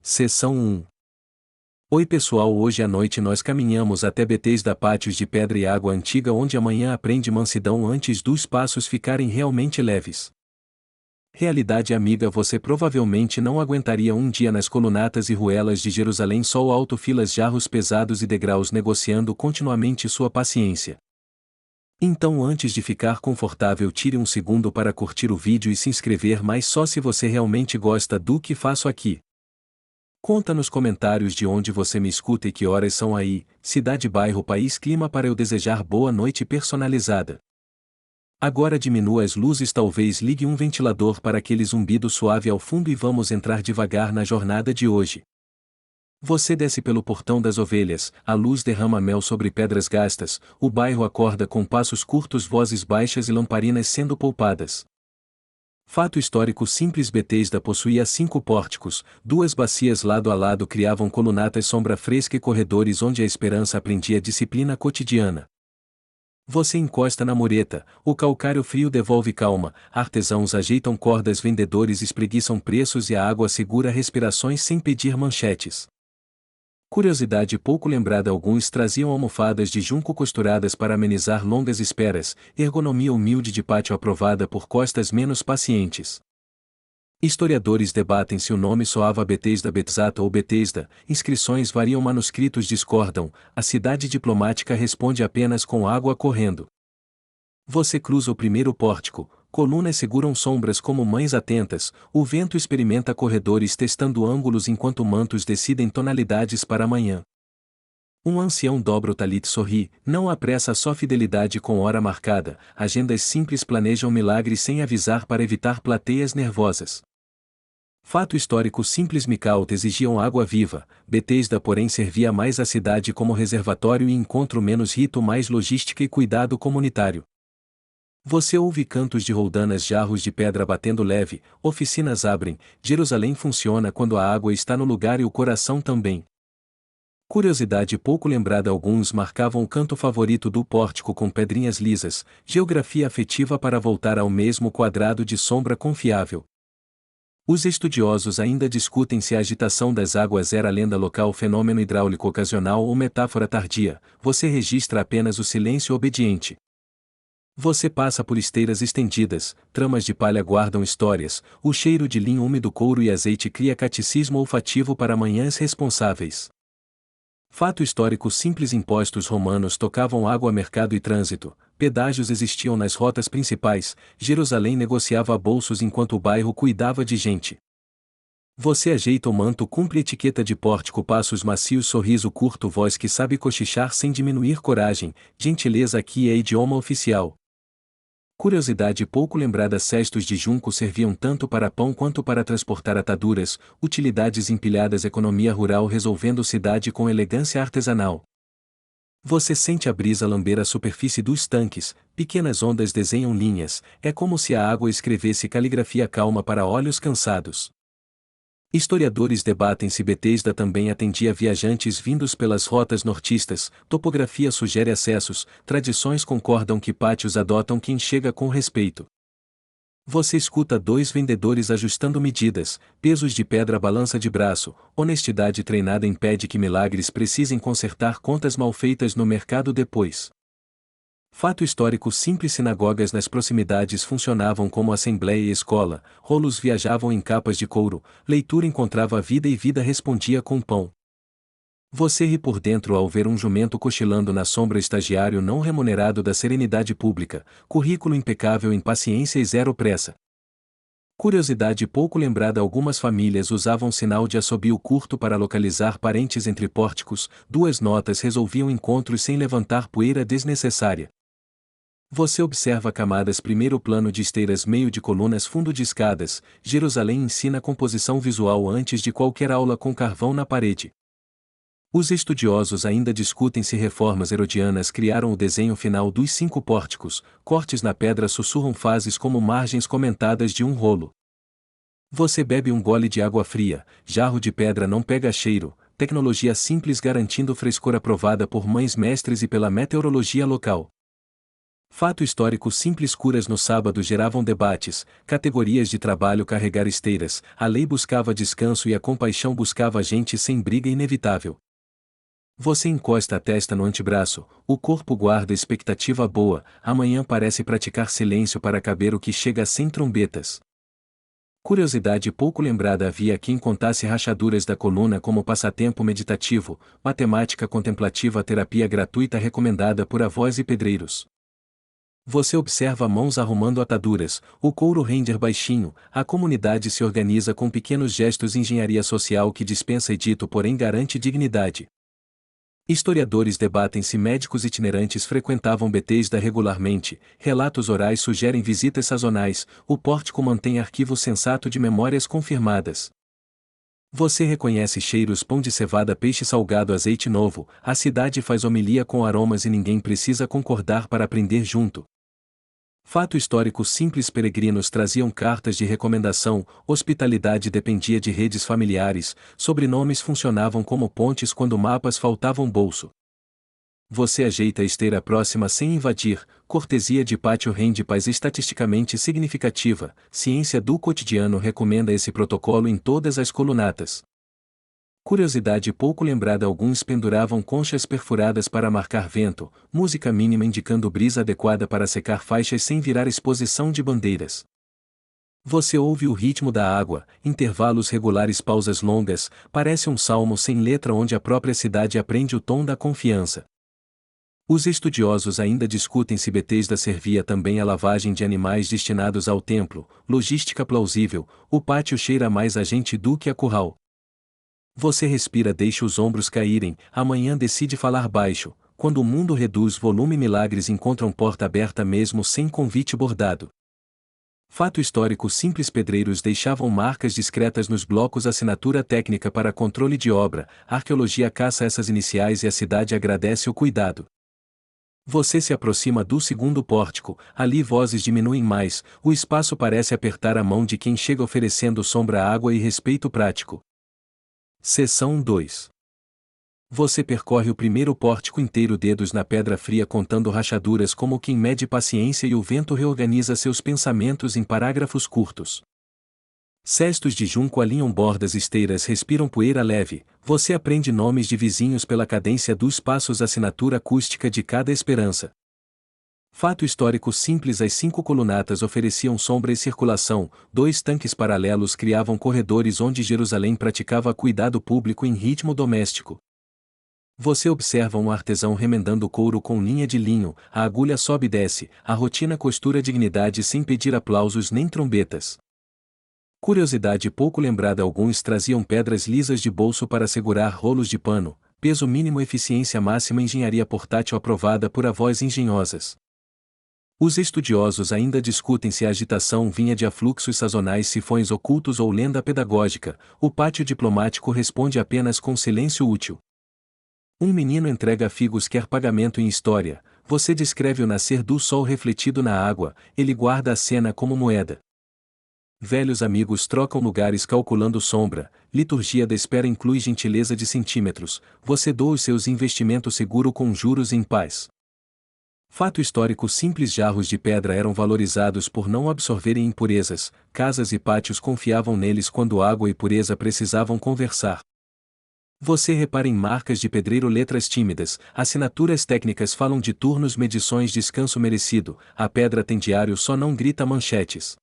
Seção 1. Oi pessoal, hoje à noite nós caminhamos até Betesda, pátios de pedra e água antiga, onde amanhã aprende mansidão antes dos passos ficarem realmente leves. Realidade amiga, você provavelmente não aguentaria um dia nas colunatas e ruelas de Jerusalém, sol alto, filas, jarros pesados e degraus, negociando continuamente sua paciência. Então, antes de ficar confortável, tire um segundo para curtir o vídeo e se inscrever, mas só se você realmente gosta do que faço aqui. Conta nos comentários de onde você me escuta e que horas são aí, cidade, bairro, país, clima, para eu desejar boa noite personalizada. Agora diminua as luzes, talvez ligue um ventilador para aquele zumbido suave ao fundo e vamos entrar devagar na jornada de hoje. Você desce pelo portão das ovelhas, a luz derrama mel sobre pedras gastas, o bairro acorda com passos curtos, vozes baixas e lamparinas sendo poupadas. Fato histórico simples: Betesda possuía 5 pórticos, 2 bacias lado a lado criavam colunatas, sombra fresca e corredores onde a esperança aprendia disciplina cotidiana. Você encosta na mureta, o calcário frio devolve calma, artesãos ajeitam cordas, vendedores espreguiçam preços e a água segura respirações sem pedir manchetes. Curiosidade pouco lembrada: alguns traziam almofadas de junco costuradas para amenizar longas esperas, ergonomia humilde de pátio aprovada por costas menos pacientes. Historiadores debatem se o nome soava Betesda, Betzata ou Betesda, inscrições variam, manuscritos discordam, a cidade diplomática responde apenas com água correndo. Você cruza o primeiro pórtico, colunas seguram sombras como mães atentas, o vento experimenta corredores testando ângulos enquanto mantos decidem tonalidades para amanhã. Um ancião dobra o talit, sorri, não há pressa, só fidelidade com hora marcada, agendas simples planejam milagres sem avisar para evitar plateias nervosas. Fato histórico simples: Micaute exigiam água viva, Betesda porém servia mais a cidade como reservatório e encontro, menos rito, mais logística e cuidado comunitário. Você ouve cantos de roldanas, jarros de pedra batendo leve, oficinas abrem, Jerusalém funciona quando a água está no lugar e o coração também. Curiosidade pouco lembrada: alguns marcavam o canto favorito do pórtico com pedrinhas lisas, geografia afetiva para voltar ao mesmo quadrado de sombra confiável. Os estudiosos ainda discutem se a agitação das águas era lenda local, fenômeno hidráulico ocasional ou metáfora tardia. Você registra apenas o silêncio obediente. Você passa por esteiras estendidas, tramas de palha guardam histórias, o cheiro de linho úmido, couro e azeite cria catecismo olfativo para manhãs responsáveis. Fato histórico simples: impostos romanos tocavam água, mercado e trânsito, pedágios existiam nas rotas principais, Jerusalém negociava bolsos enquanto o bairro cuidava de gente. Você ajeita o manto, cumpre etiqueta de pórtico, passos macios, sorriso curto, voz que sabe cochichar sem diminuir coragem, gentileza aqui é idioma oficial. Curiosidade pouco lembrada: cestos de junco serviam tanto para pão quanto para transportar ataduras, utilidades empilhadas, economia rural resolvendo cidade com elegância artesanal. Você sente a brisa lamber a superfície dos tanques, pequenas ondas desenham linhas, é como se a água escrevesse caligrafia calma para olhos cansados. Historiadores debatem se Betesda também atendia viajantes vindos pelas rotas nortistas, topografia sugere acessos, tradições concordam que pátios adotam quem chega com respeito. Você escuta 2 vendedores ajustando medidas, pesos de pedra, balança de braço, honestidade treinada impede que milagres precisem consertar contas mal feitas no mercado depois. Fato histórico simples: sinagogas nas proximidades funcionavam como assembleia e escola, rolos viajavam em capas de couro, leitura encontrava vida e vida respondia com pão. Você ri por dentro ao ver um jumento cochilando na sombra, estagiário não remunerado da serenidade pública, currículo impecável, impaciência e zero pressa. Curiosidade pouco lembrada: algumas famílias usavam sinal de assobio curto para localizar parentes entre pórticos, 2 notas resolviam encontros sem levantar poeira desnecessária. Você observa camadas, primeiro plano de esteiras, meio de colunas, fundo de escadas, Jerusalém ensina composição visual antes de qualquer aula com carvão na parede. Os estudiosos ainda discutem se reformas herodianas criaram o desenho final dos 5 pórticos, cortes na pedra sussurram fases como margens comentadas de um rolo. Você bebe um gole de água fria, jarro de pedra não pega cheiro, tecnologia simples garantindo frescor aprovada por mães mestres e pela meteorologia local. Fato histórico simples: curas no sábado geravam debates, categorias de trabalho carregar esteiras, a lei buscava descanso e a compaixão buscava gente sem briga inevitável. Você encosta a testa no antebraço, o corpo guarda expectativa boa, amanhã parece praticar silêncio para caber o que chega sem trombetas. Curiosidade pouco lembrada: havia quem contasse rachaduras da coluna como passatempo meditativo, matemática contemplativa, terapia gratuita recomendada por avós e pedreiros. Você observa mãos arrumando ataduras, o couro render baixinho, a comunidade se organiza com pequenos gestos, engenharia social que dispensa edito porém garante dignidade. Historiadores debatem se médicos itinerantes frequentavam Betesda regularmente, relatos orais sugerem visitas sazonais, o pórtico mantém arquivo sensato de memórias confirmadas. Você reconhece cheiros: pão de cevada, peixe salgado, azeite novo, a cidade faz homilia com aromas e ninguém precisa concordar para aprender junto. Fato histórico simples: peregrinos traziam cartas de recomendação, hospitalidade dependia de redes familiares, sobrenomes funcionavam como pontes quando mapas faltavam bolso. Você ajeita a esteira próxima sem invadir, cortesia de pátio rende paz estatisticamente significativa, ciência do cotidiano recomenda esse protocolo em todas as colunatas. Curiosidade pouco lembrada: alguns penduravam conchas perfuradas para marcar vento, música mínima indicando brisa adequada para secar faixas sem virar exposição de bandeiras. Você ouve o ritmo da água, intervalos regulares, pausas longas, parece um salmo sem letra onde a própria cidade aprende o tom da confiança. Os estudiosos ainda discutem se Betesda servia também a lavagem de animais destinados ao templo, logística plausível, o pátio cheira mais a gente do que a curral. Você respira, deixa os ombros caírem, amanhã decide falar baixo, quando o mundo reduz volume, milagres encontram porta aberta mesmo sem convite bordado. Fato histórico simples: pedreiros deixavam marcas discretas nos blocos, assinatura técnica para controle de obra, arqueologia caça essas iniciais e a cidade agradece o cuidado. Você se aproxima do segundo pórtico, ali vozes diminuem mais, o espaço parece apertar a mão de quem chega oferecendo sombra, água e respeito prático. Seção 2. Você percorre o primeiro pórtico inteiro, dedos na pedra fria contando rachaduras como quem mede paciência e o vento reorganiza seus pensamentos em parágrafos curtos. Cestos de junco alinham bordas, esteiras respiram poeira leve, você aprende nomes de vizinhos pela cadência dos passos, assinatura acústica de cada esperança. Fato histórico simples: as 5 colunatas ofereciam sombra e circulação, 2 tanques paralelos criavam corredores onde Jerusalém praticava cuidado público em ritmo doméstico. Você observa um artesão remendando couro com linha de linho, a agulha sobe e desce, a rotina costura dignidade sem pedir aplausos nem trombetas. Curiosidade pouco lembrada: alguns traziam pedras lisas de bolso para segurar rolos de pano, peso mínimo, eficiência máxima, engenharia portátil aprovada por avós engenhosas. Os estudiosos ainda discutem se a agitação vinha de afluxos sazonais, sifões ocultos ou lenda pedagógica, o pátio diplomático responde apenas com silêncio útil. Um menino entrega figos, quer pagamento em história, você descreve o nascer do sol refletido na água, ele guarda a cena como moeda. Velhos amigos trocam lugares calculando sombra, liturgia da espera inclui gentileza de centímetros, você doa os seus investimentos seguro com juros em paz. Fato histórico simples: jarros de pedra eram valorizados por não absorverem impurezas, casas e pátios confiavam neles quando água e pureza precisavam conversar. Você repara em marcas de pedreiro, letras tímidas, assinaturas técnicas falam de turnos, medições, descanso merecido, a pedra tem diário, só não grita manchetes.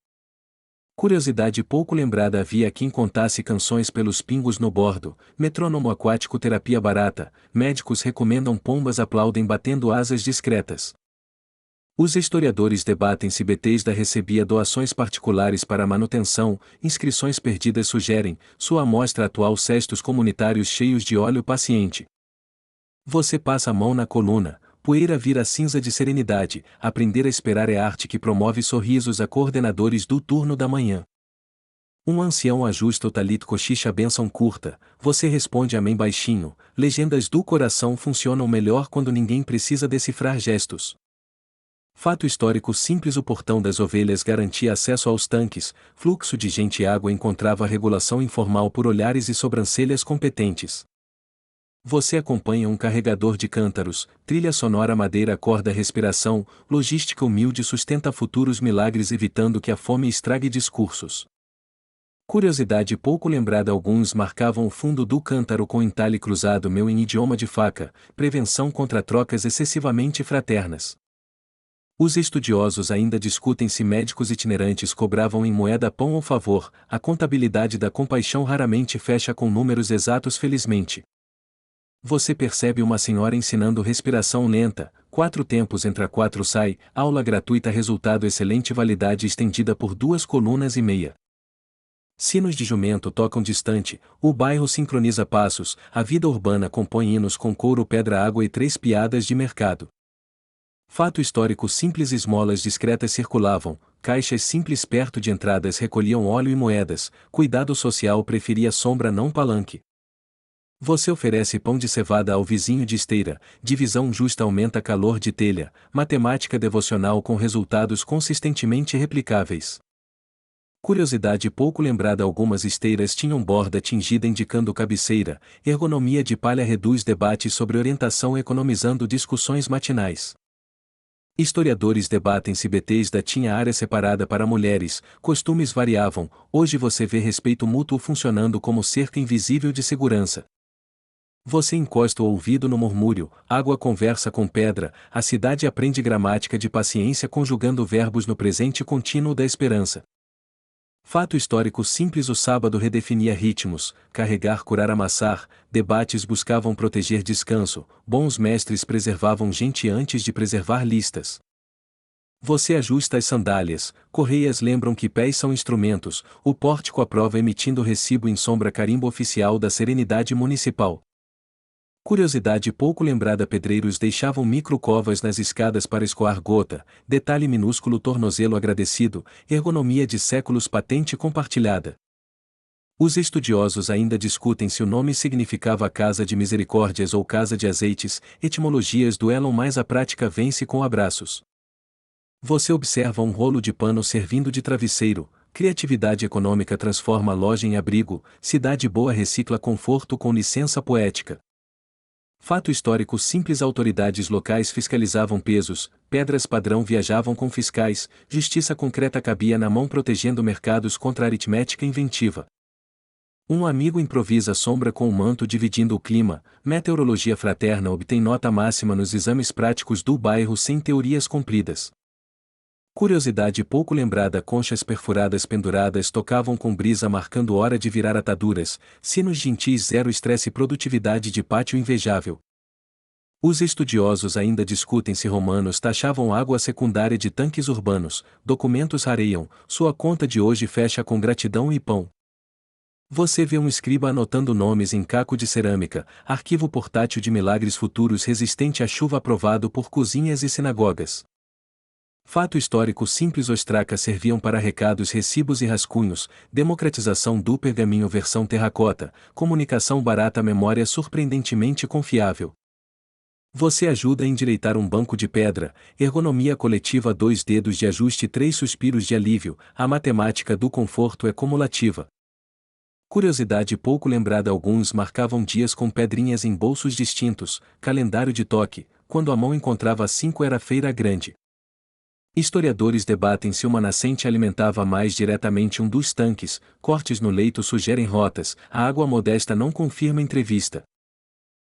Curiosidade pouco lembrada: havia quem contasse canções pelos pingos no bordo, metrônomo aquático, terapia barata, médicos recomendam, pombas aplaudem batendo asas discretas. Os historiadores debatem se Betesda recebia doações particulares para manutenção, inscrições perdidas sugerem, sua amostra atual, cestos comunitários cheios de óleo paciente. Você passa a mão na coluna, poeira vira cinza de serenidade, aprender a esperar é arte que promove sorrisos a coordenadores do turno da manhã. Um ancião ajusta o talit, cochicha bênção curta, você responde amém baixinho, legendas do coração funcionam melhor quando ninguém precisa decifrar gestos. Fato histórico simples: o portão das ovelhas garantia acesso aos tanques, fluxo de gente e água encontrava regulação informal por olhares e sobrancelhas competentes. Você acompanha um carregador de cântaros, trilha sonora madeira acorda a respiração, logística humilde sustenta futuros milagres evitando que a fome estrague discursos. Curiosidade pouco lembrada alguns marcavam o fundo do cântaro com entalhe cruzado meu em idioma de faca, prevenção contra trocas excessivamente fraternas. Os estudiosos ainda discutem se médicos itinerantes cobravam em moeda pão ou favor, a contabilidade da compaixão raramente fecha com números exatos felizmente. Você percebe uma senhora ensinando respiração lenta, 4 tempos entra 4 sai, aula gratuita resultado excelente validade estendida por 2,5 km. Sinos de jumento tocam distante, o bairro sincroniza passos, a vida urbana compõe hinos com couro pedra água e 3 piadas de mercado. Fato histórico simples esmolas discretas circulavam, caixas simples perto de entradas recolhiam óleo e moedas, cuidado social preferia sombra não palanque. Você oferece pão de cevada ao vizinho de esteira, divisão justa aumenta calor de telha, matemática devocional com resultados consistentemente replicáveis. Curiosidade pouco lembrada algumas esteiras tinham borda tingida indicando cabeceira, ergonomia de palha reduz debates sobre orientação economizando discussões matinais. Historiadores debatem se Betesda tinha área separada para mulheres, costumes variavam, hoje você vê respeito mútuo funcionando como cerca invisível de segurança. Você encosta o ouvido no murmúrio, água conversa com pedra, a cidade aprende gramática de paciência conjugando verbos no presente contínuo da esperança. Fato histórico simples o sábado redefinia ritmos, carregar curar amassar, debates buscavam proteger descanso, bons mestres preservavam gente antes de preservar listas. Você ajusta as sandálias, correias lembram que pés são instrumentos, o pórtico aprova emitindo recibo em sombra carimbo oficial da Serenidade Municipal. Curiosidade pouco lembrada pedreiros deixavam microcovas nas escadas para escoar gota, detalhe minúsculo tornozelo agradecido, ergonomia de séculos patente compartilhada. Os estudiosos ainda discutem se o nome significava casa de misericórdias ou casa de azeites, etimologias duelam mais a prática vence com abraços. Você observa um rolo de pano servindo de travesseiro, criatividade econômica transforma loja em abrigo, cidade boa recicla conforto com licença poética. Fato histórico simples autoridades locais fiscalizavam pesos, pedras padrão viajavam com fiscais, justiça concreta cabia na mão protegendo mercados contra aritmética inventiva. Um amigo improvisa sombra com o manto dividindo o clima, meteorologia fraterna obtém nota máxima nos exames práticos do bairro sem teorias compridas. Curiosidade pouco lembrada conchas perfuradas penduradas tocavam com brisa marcando hora de virar ataduras, sinos gentis zero estresse produtividade de pátio invejável. Os estudiosos ainda discutem se romanos taxavam água secundária de tanques urbanos, documentos rareiam, sua conta de hoje fecha com gratidão e pão. Você vê um escriba anotando nomes em caco de cerâmica, arquivo portátil de milagres futuros resistente à chuva aprovado por cozinhas e sinagogas. Fato histórico simples ostracas serviam para recados recibos e rascunhos, democratização do pergaminho versão terracota, comunicação barata memória surpreendentemente confiável. Você ajuda a endireitar um banco de pedra, ergonomia coletiva 2 dedos de ajuste 3 suspiros de alívio, a matemática do conforto é cumulativa. Curiosidade pouco lembrada alguns marcavam dias com pedrinhas em bolsos distintos, calendário de toque, quando a mão encontrava 5 era feira grande. Historiadores debatem se uma nascente alimentava mais diretamente um dos tanques, cortes no leito sugerem rotas, a água modesta não confirma entrevista.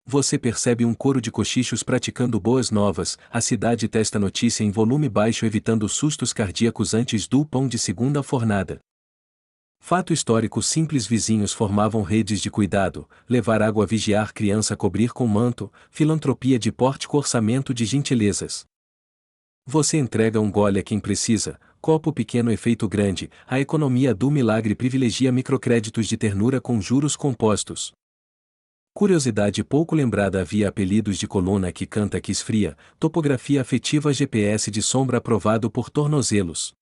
Você percebe um coro de cochichos praticando boas novas, a cidade testa notícia em volume baixo evitando sustos cardíacos antes do pão de segunda fornada. Fato histórico simples vizinhos formavam redes de cuidado, levar água vigiar criança cobrir com manto, filantropia de pórtico orçamento de gentilezas. Você entrega um gole a quem precisa, copo pequeno efeito grande, a economia do milagre privilegia microcréditos de ternura com juros compostos. Curiosidade pouco lembrada havia apelidos de coluna que canta que esfria, topografia afetiva GPS de sombra aprovado por tornozelos.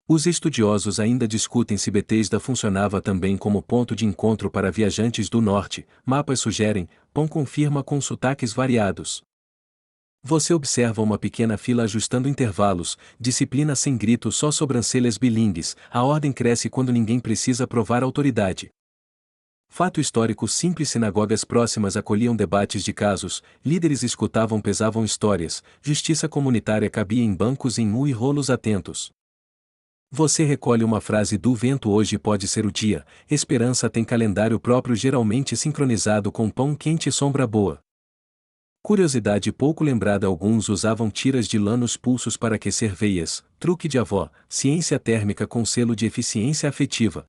Os estudiosos ainda discutem se Betesda funcionava também como ponto de encontro para viajantes do norte, mapas sugerem, pão confirma com sotaques variados. Você observa uma pequena fila ajustando intervalos, disciplina sem grito só sobrancelhas bilingues, a ordem cresce quando ninguém precisa provar autoridade. Fato histórico simples: sinagogas próximas acolhiam debates de casos, líderes escutavam, pesavam histórias, justiça comunitária cabia em bancos em U e rolos atentos. Você recolhe uma frase do vento: hoje pode ser o dia, esperança tem calendário próprio, geralmente sincronizado com pão quente e sombra boa. Curiosidade pouco lembrada: alguns usavam tiras de lã nos pulsos para aquecer veias, truque de avó, ciência térmica com selo de eficiência afetiva.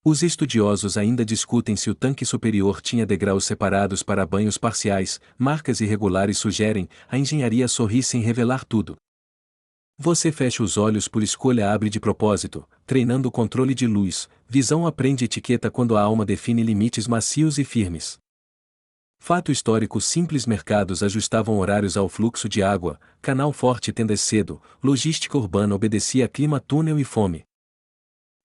Os estudiosos ainda discutem se o tanque superior tinha degraus separados para banhos parciais, marcas irregulares sugerem, a engenharia sorri sem revelar tudo. Você fecha os olhos por escolha, abre de propósito, treinando o controle de luz, visão, aprende etiqueta quando a alma define limites macios e firmes. Fato histórico simples: mercados ajustavam horários ao fluxo de água, canal forte tendas cedo, logística urbana obedecia a clima, túnel e fome.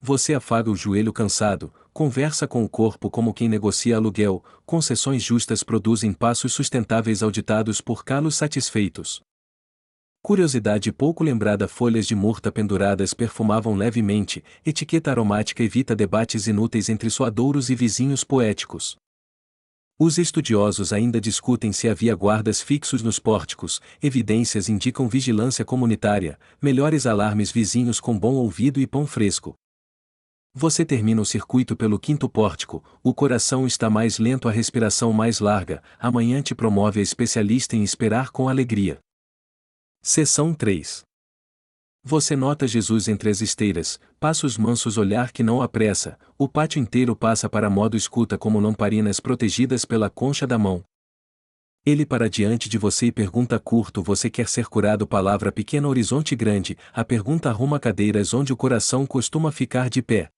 Você afaga o joelho cansado, conversa com o corpo como quem negocia aluguel, concessões justas produzem passos sustentáveis auditados por calos satisfeitos. Curiosidade pouco lembrada: folhas de murta penduradas perfumavam levemente, etiqueta aromática evita debates inúteis entre suadouros e vizinhos poéticos. Os estudiosos ainda discutem se havia guardas fixos nos pórticos, evidências indicam vigilância comunitária, melhores alarmes, vizinhos com bom ouvido e pão fresco. Você termina o circuito pelo quinto pórtico, o coração está mais lento, a respiração mais larga, amanhã te promove a especialista em esperar com alegria. Seção 3. Você nota Jesus entre as esteiras, passos mansos, olhar que não apressa, o pátio inteiro passa para modo escuta como lamparinas protegidas pela concha da mão. Ele para diante de você e pergunta curto: você quer ser curado? Palavra pequena, horizonte grande, a pergunta arruma cadeiras onde o coração costuma ficar de pé.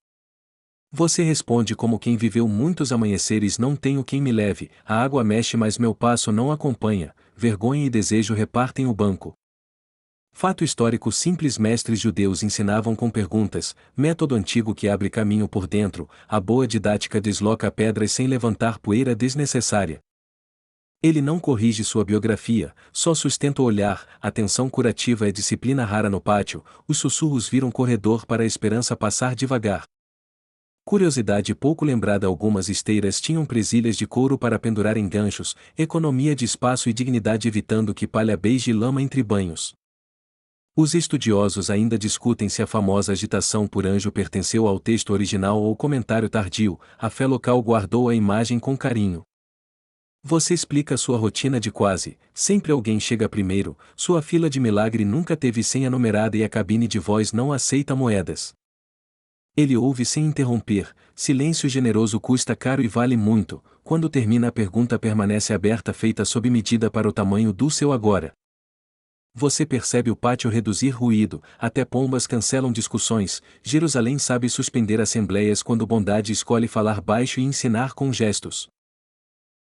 Você responde como quem viveu muitos amanheceres: não tenho quem me leve, a água mexe mas meu passo não acompanha, vergonha e desejo repartem o banco. Fato histórico simples: mestres judeus ensinavam com perguntas, método antigo que abre caminho por dentro, a boa didática desloca pedras sem levantar poeira desnecessária. Ele não corrige sua biografia, só sustenta o olhar, atenção curativa é disciplina rara no pátio, os sussurros viram corredor para a esperança passar devagar. Curiosidade pouco lembrada: algumas esteiras tinham presilhas de couro para pendurar em ganchos, economia de espaço e dignidade evitando que palha beije lama entre banhos. Os estudiosos ainda discutem se a famosa agitação por anjo pertenceu ao texto original ou comentário tardio, a fé local guardou a imagem com carinho. Você explica sua rotina de quase, sempre alguém chega primeiro, sua fila de milagre nunca teve senha numerada e a cabine de voz não aceita moedas. Ele ouve sem interromper, silêncio generoso custa caro e vale muito, quando termina a pergunta permanece aberta feita sob medida para o tamanho do seu agora. Você percebe o pátio reduzir ruído, até pombas cancelam discussões, Jerusalém sabe suspender assembleias quando bondade escolhe falar baixo e ensinar com gestos.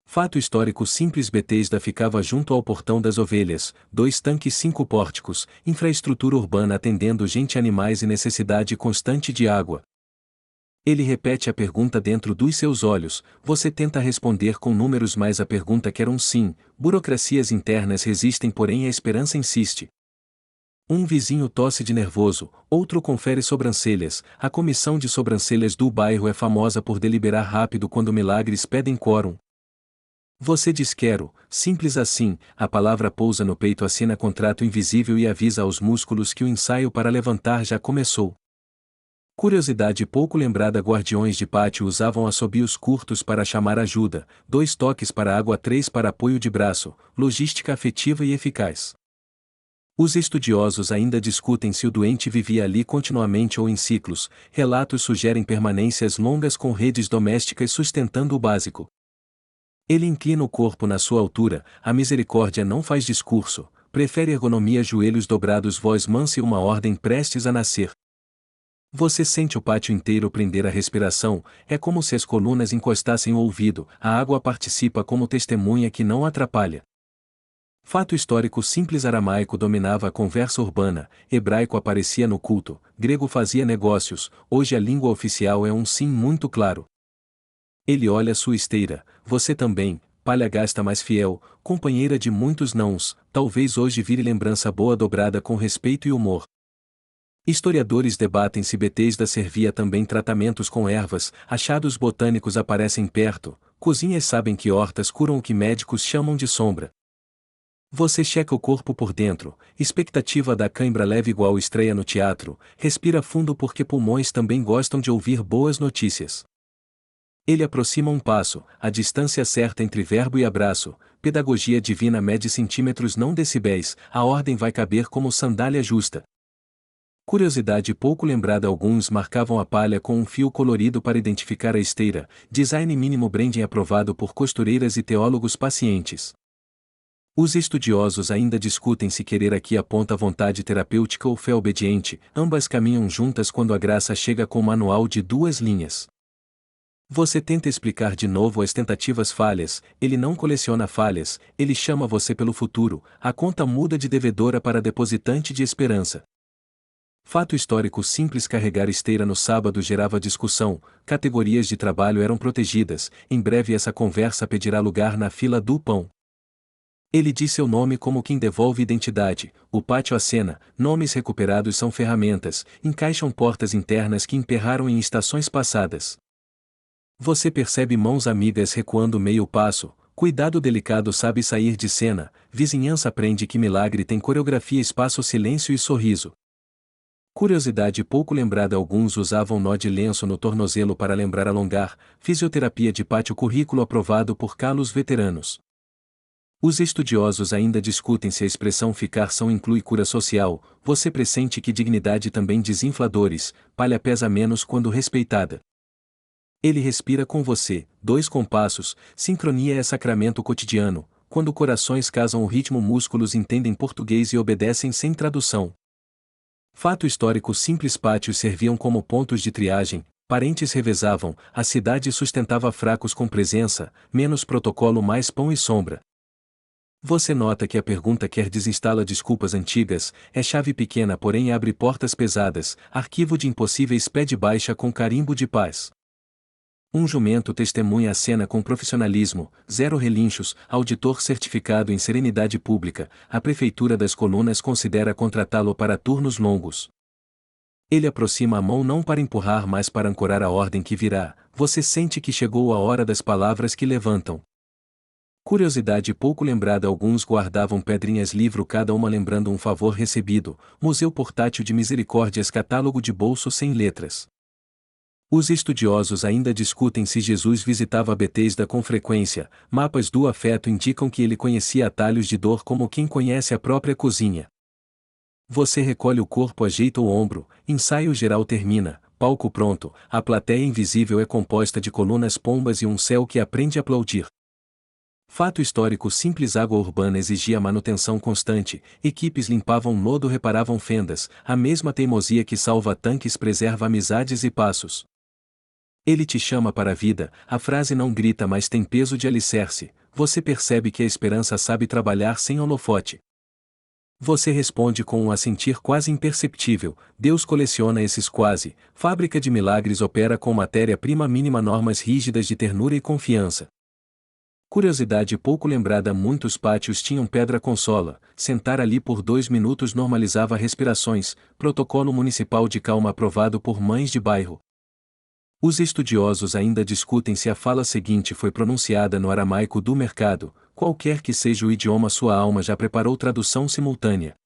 Fato histórico simples: Betesda ficava junto ao portão das ovelhas, 2 tanques, 5 pórticos, infraestrutura urbana atendendo gente, animais e necessidade constante de água. Ele repete a pergunta dentro dos seus olhos, você tenta responder com números mas a pergunta quer um sim, burocracias internas resistem porém a esperança insiste. Um vizinho tosse de nervoso, outro confere sobrancelhas, a comissão de sobrancelhas do bairro é famosa por deliberar rápido quando milagres pedem quórum. Você diz quero, simples assim, a palavra pousa no peito, assina contrato invisível e avisa aos músculos que o ensaio para levantar já começou. Curiosidade pouco lembrada: guardiões de pátio usavam assobios curtos para chamar ajuda, 2 toques para água, 3 para apoio de braço, logística afetiva e eficaz. Os estudiosos ainda discutem se o doente vivia ali continuamente ou em ciclos, relatos sugerem permanências longas com redes domésticas sustentando o básico. Ele inclina o corpo na sua altura, a misericórdia não faz discurso, prefere ergonomia, joelhos dobrados, voz mansa e uma ordem prestes a nascer. Você sente o pátio inteiro prender a respiração, é como se as colunas encostassem o ouvido, a água participa como testemunha que não atrapalha. Fato histórico simples: aramaico dominava a conversa urbana, hebraico aparecia no culto, grego fazia negócios, hoje a língua oficial é um sim muito claro. Ele olha sua esteira, você também, palha gasta mais fiel, companheira de muitos nãos, talvez hoje vire lembrança boa dobrada com respeito e humor. Historiadores debatem se Betesda servia também tratamentos com ervas, achados botânicos aparecem perto, cozinhas sabem que hortas curam o que médicos chamam de sombra. Você checa o corpo por dentro, expectativa da cãibra leve igual estreia no teatro, respira fundo porque pulmões também gostam de ouvir boas notícias. Ele aproxima um passo, a distância certa entre verbo e abraço, pedagogia divina mede centímetros não decibéis, a ordem vai caber como sandália justa. Curiosidade pouco lembrada alguns marcavam a palha com um fio colorido para identificar a esteira, design mínimo branding aprovado por costureiras e teólogos pacientes. Os estudiosos ainda discutem se querer aqui aponta vontade terapêutica ou fé obediente, ambas caminham juntas quando a graça chega com manual de 2 linhas. Você tenta explicar de novo as tentativas falhas, ele não coleciona falhas, ele chama você pelo futuro, a conta muda de devedora para depositante de esperança. Fato histórico simples carregar esteira no sábado gerava discussão, categorias de trabalho eram protegidas, em breve essa conversa pedirá lugar na fila do pão. Ele diz seu nome como quem devolve identidade, o pátio acena, nomes recuperados são ferramentas, encaixam portas internas que emperraram em estações passadas. Você percebe mãos amigas recuando meio passo, cuidado delicado sabe sair de cena, vizinhança aprende que milagre tem coreografia espaço silêncio e sorriso. Curiosidade pouco lembrada alguns usavam nó de lenço no tornozelo para lembrar alongar, fisioterapia de pátio currículo aprovado por calos veteranos. Os estudiosos ainda discutem se a expressão ficar são inclui cura social, você pressente que dignidade também desinfladores, palha pesa menos quando respeitada. Ele respira com você, 2 compassos, sincronia é sacramento cotidiano, quando corações casam o ritmo músculos entendem português e obedecem sem tradução. Fato histórico simples pátios serviam como pontos de triagem, parentes revezavam, a cidade sustentava fracos com presença, menos protocolo mais pão e sombra. Você nota que a pergunta quer desinstala desculpas antigas, é chave pequena porém abre portas pesadas, arquivo de impossíveis pede baixa com carimbo de paz. Um jumento testemunha a cena com profissionalismo, 0 relinchos, auditor certificado em serenidade pública, a prefeitura das Colunas considera contratá-lo para turnos longos. Ele aproxima a mão não para empurrar mas para ancorar a ordem que virá, você sente que chegou a hora das palavras que levantam. Curiosidade pouco lembrada alguns guardavam pedrinhas livro cada uma lembrando um favor recebido, Museu Portátil de Misericórdias catálogo de bolso sem letras. Os estudiosos ainda discutem se Jesus visitava Betesda com frequência, mapas do afeto indicam que ele conhecia atalhos de dor como quem conhece a própria cozinha. Você recolhe o corpo ajeita o ombro, ensaio geral termina, palco pronto, a plateia invisível é composta de colunas pombas e um céu que aprende a aplaudir. Fato histórico simples água urbana exigia manutenção constante, equipes limpavam lodo reparavam fendas, a mesma teimosia que salva tanques preserva amizades e passos. Ele te chama para a vida, a frase não grita mas tem peso de alicerce, você percebe que a esperança sabe trabalhar sem holofote. Você responde com um assentir quase imperceptível, Deus coleciona esses quase, fábrica de milagres opera com matéria-prima mínima normas rígidas de ternura e confiança. Curiosidade pouco lembrada muitos pátios tinham pedra consola, sentar ali por 2 minutos normalizava respirações, protocolo municipal de calma aprovado por mães de bairro. Os estudiosos ainda discutem se a fala seguinte foi pronunciada no aramaico do mercado, qualquer que seja o idioma sua alma já preparou tradução simultânea.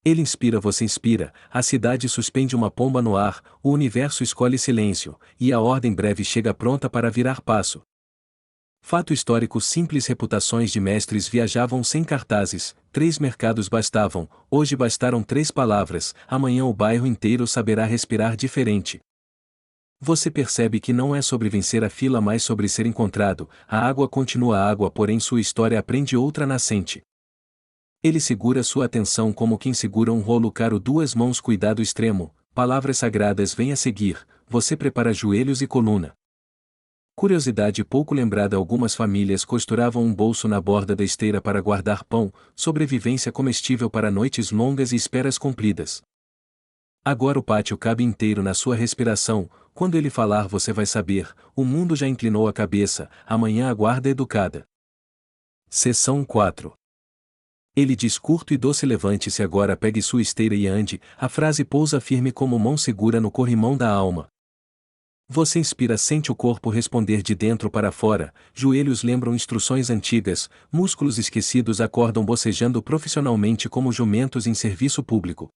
Ele inspira você inspira, a cidade suspende uma pomba no ar, o universo escolhe silêncio, e a ordem breve chega pronta para virar passo. Fato histórico simples reputações de mestres viajavam sem cartazes, 3 mercados bastavam, hoje bastaram 3 palavras, amanhã o bairro inteiro saberá respirar diferente. Você percebe que não é sobre vencer a fila mas sobre ser encontrado, a água continua água porém sua história aprende outra nascente. Ele segura sua atenção como quem segura um rolo caro 2 mãos cuidado extremo, palavras sagradas vêm a seguir, você prepara joelhos e coluna. Curiosidade pouco lembrada algumas famílias costuravam um bolso na borda da esteira para guardar pão, sobrevivência comestível para noites longas e esperas compridas. Agora o pátio cabe inteiro na sua respiração, quando ele falar você vai saber, o mundo já inclinou a cabeça, amanhã aguarda educada. Seção 4. Ele diz curto e doce: levante-se agora, pegue sua esteira e ande. A frase pousa firme como mão segura no corrimão da alma. Você inspira, sente o corpo responder de dentro para fora, joelhos lembram instruções antigas, músculos esquecidos acordam bocejando profissionalmente como jumentos em serviço público.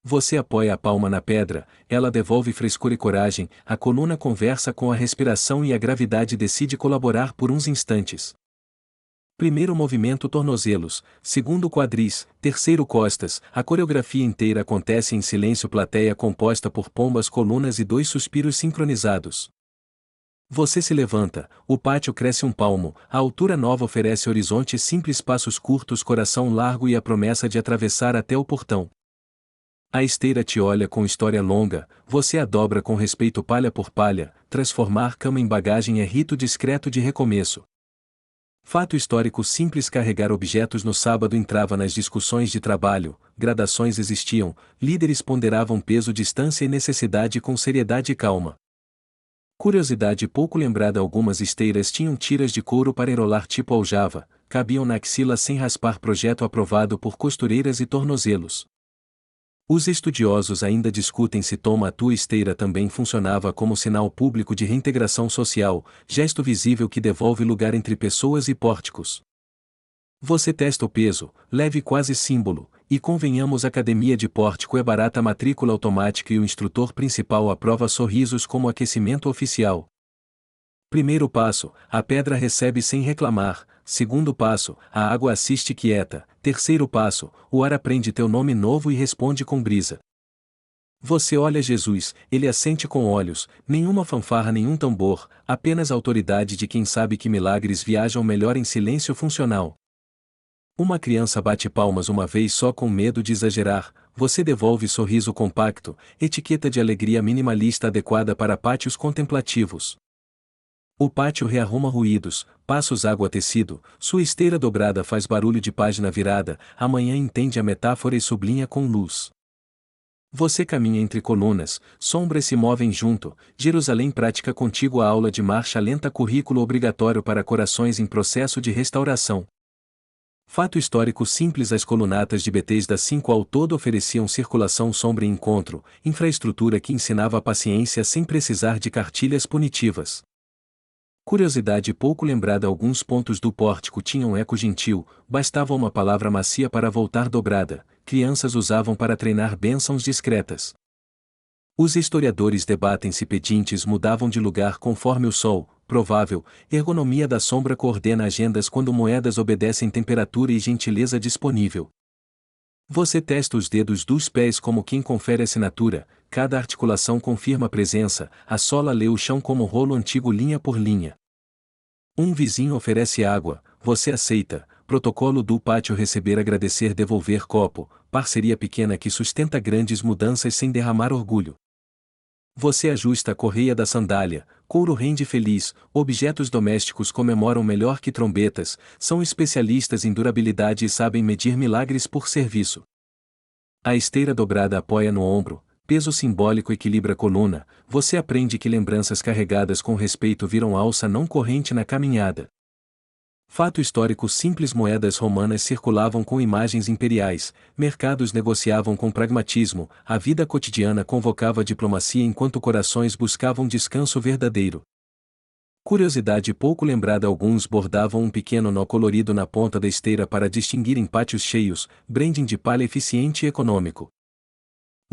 Você apoia a palma na pedra, ela devolve frescor e coragem, a coluna conversa com a respiração e a gravidade decide colaborar por uns instantes. Primeiro movimento: tornozelos, segundo quadris, terceiro costas. A coreografia inteira acontece em silêncio, plateia composta por pombas, colunas e dois suspiros sincronizados. Você se levanta, o pátio cresce um palmo, a altura nova oferece horizonte, simples passos curtos, coração largo e a promessa de atravessar até o portão. A esteira te olha com história longa, você a dobra com respeito, palha por palha. Transformar cama em bagagem é rito discreto de recomeço. Fato histórico simples: carregar objetos no sábado entrava nas discussões de trabalho, gradações existiam, líderes ponderavam peso, distância e necessidade com seriedade e calma. Curiosidade pouco lembrada: algumas esteiras tinham tiras de couro para enrolar tipo aljava, cabiam na axila sem raspar, projeto aprovado por costureiras e tornozelos. Os estudiosos ainda discutem se a tua esteira também funcionava como sinal público de reintegração social, gesto visível que devolve lugar entre pessoas e pórticos. Você testa o peso, leve quase símbolo, e convenhamos, academia de pórtico é barata, matrícula automática e o instrutor principal aprova sorrisos como aquecimento oficial. Primeiro passo: a pedra recebe sem reclamar. Segundo passo: a água assiste quieta. Terceiro passo: o ar aprende teu nome novo e responde com brisa. Você olha Jesus, ele assente com olhos, nenhuma fanfarra, nenhum tambor, apenas a autoridade de quem sabe que milagres viajam melhor em silêncio funcional. Uma criança bate palmas uma vez só com medo de exagerar, você devolve sorriso compacto, etiqueta de alegria minimalista adequada para pátios contemplativos. O pátio rearruma ruídos, passos, água, tecido, sua esteira dobrada faz barulho de página virada, amanhã entende a metáfora e sublinha com luz. Você caminha entre colunas, sombras se movem junto, Jerusalém pratica contigo a aula de marcha lenta, currículo obrigatório para corações em processo de restauração. Fato histórico simples: as colunatas de Betesda 5 ao todo ofereciam circulação, sombra e encontro, infraestrutura que ensinava a paciência sem precisar de cartilhas punitivas. Curiosidade pouco lembrada: alguns pontos do pórtico tinham eco gentil, bastava uma palavra macia para voltar dobrada, crianças usavam para treinar bênçãos discretas. Os historiadores debatem se pedintes mudavam de lugar conforme o sol, provável, ergonomia da sombra coordena agendas quando moedas obedecem temperatura e gentileza disponível. Você testa os dedos dos pés como quem confere assinatura, cada articulação confirma a presença, a sola lê o chão como rolo antigo linha por linha. Um vizinho oferece água, você aceita, protocolo do pátio: receber, agradecer, devolver copo, parceria pequena que sustenta grandes mudanças sem derramar orgulho. Você ajusta a correia da sandália, couro rende feliz, objetos domésticos comemoram melhor que trombetas, são especialistas em durabilidade e sabem medir milagres por serviço. A esteira dobrada apoia no ombro, peso simbólico equilibra a coluna, você aprende que lembranças carregadas com respeito viram alça, não corrente na caminhada. Fato histórico simples: moedas romanas circulavam com imagens imperiais, mercados negociavam com pragmatismo, a vida cotidiana convocava diplomacia enquanto corações buscavam descanso verdadeiro. Curiosidade pouco lembrada: alguns bordavam um pequeno nó colorido na ponta da esteira para distinguir em pátios cheios, branding de palha eficiente e econômico.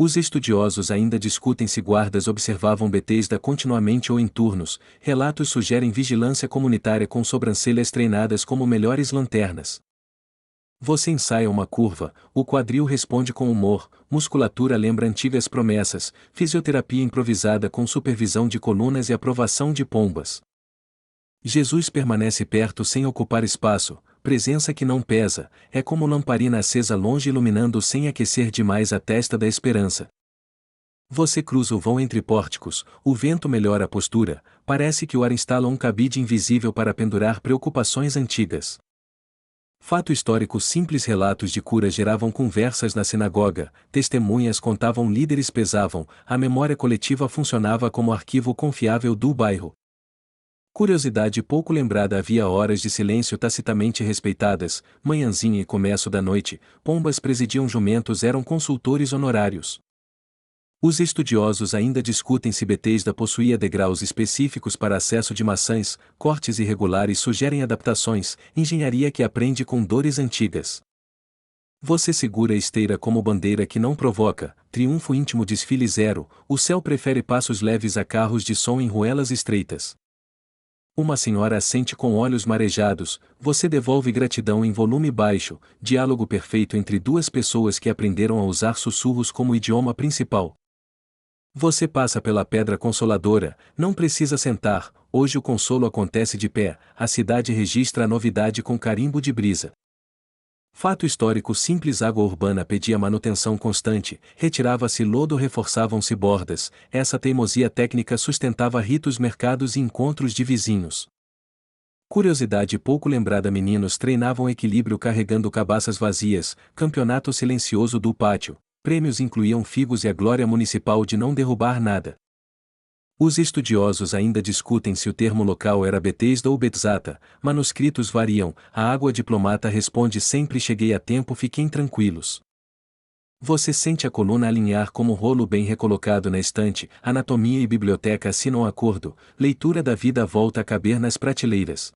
Os estudiosos ainda discutem se guardas observavam Betesda continuamente ou em turnos, relatos sugerem vigilância comunitária com sobrancelhas treinadas como melhores lanternas. Você ensaia uma curva, o quadril responde com humor, musculatura lembra antigas promessas, fisioterapia improvisada com supervisão de colunas e aprovação de pombas. Jesus permanece perto sem ocupar espaço, presença que não pesa, é como lamparina acesa longe iluminando sem aquecer demais a testa da esperança. Você cruza o vão entre pórticos, o vento melhora a postura, parece que o ar instala um cabide invisível para pendurar preocupações antigas. Fato histórico simples: relatos de cura geravam conversas na sinagoga, testemunhas contavam, líderes pesavam, a memória coletiva funcionava como arquivo confiável do bairro. Curiosidade pouco lembrada: havia horas de silêncio tacitamente respeitadas, manhãzinha e começo da noite, pombas presidiam jumentos eram consultores honorários. Os estudiosos ainda discutem se Betesda possuía degraus específicos para acesso de maçãs, cortes irregulares sugerem adaptações, engenharia que aprende com dores antigas. Você segura a esteira como bandeira que não provoca, triunfo íntimo desfile zero, o céu prefere passos leves a carros de som em ruelas estreitas. Uma senhora assente com olhos marejados, você devolve gratidão em volume baixo, diálogo perfeito entre duas pessoas que aprenderam a usar sussurros como idioma principal. Você passa pela Pedra Consoladora, não precisa sentar, hoje o consolo acontece de pé, a cidade registra a novidade com carimbo de brisa. Fato histórico simples: água urbana pedia manutenção constante, retirava-se lodo, reforçavam-se bordas, essa teimosia técnica sustentava ritos, mercados e encontros de vizinhos. Curiosidade pouco lembrada: meninos treinavam equilíbrio carregando cabaças vazias, campeonato silencioso do pátio, prêmios incluíam figos e a glória municipal de não derrubar nada. Os estudiosos ainda discutem se o termo local era Betesda ou Betzata, manuscritos variam, a água diplomata responde sempre: cheguei a tempo, fiquem tranquilos. Você sente a coluna alinhar como rolo bem recolocado na estante, anatomia e biblioteca assinam acordo, leitura da vida volta a caber nas prateleiras.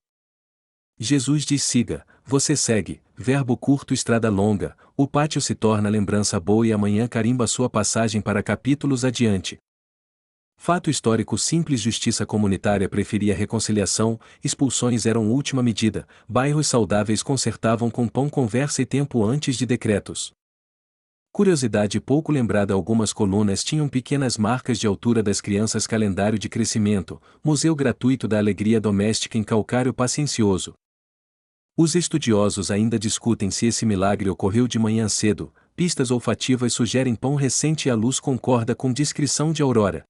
Jesus diz: siga, você segue, verbo curto, estrada longa, o pátio se torna lembrança boa e amanhã carimba sua passagem para capítulos adiante. Fato histórico simples: justiça comunitária preferia reconciliação, expulsões eram última medida, bairros saudáveis consertavam com pão, conversa e tempo antes de decretos. Curiosidade pouco lembrada: algumas colunas tinham pequenas marcas de altura das crianças, calendário de crescimento, museu gratuito da alegria doméstica em calcário paciencioso. Os estudiosos ainda discutem se esse milagre ocorreu de manhã cedo, pistas olfativas sugerem pão recente e a luz concorda com descrição de aurora.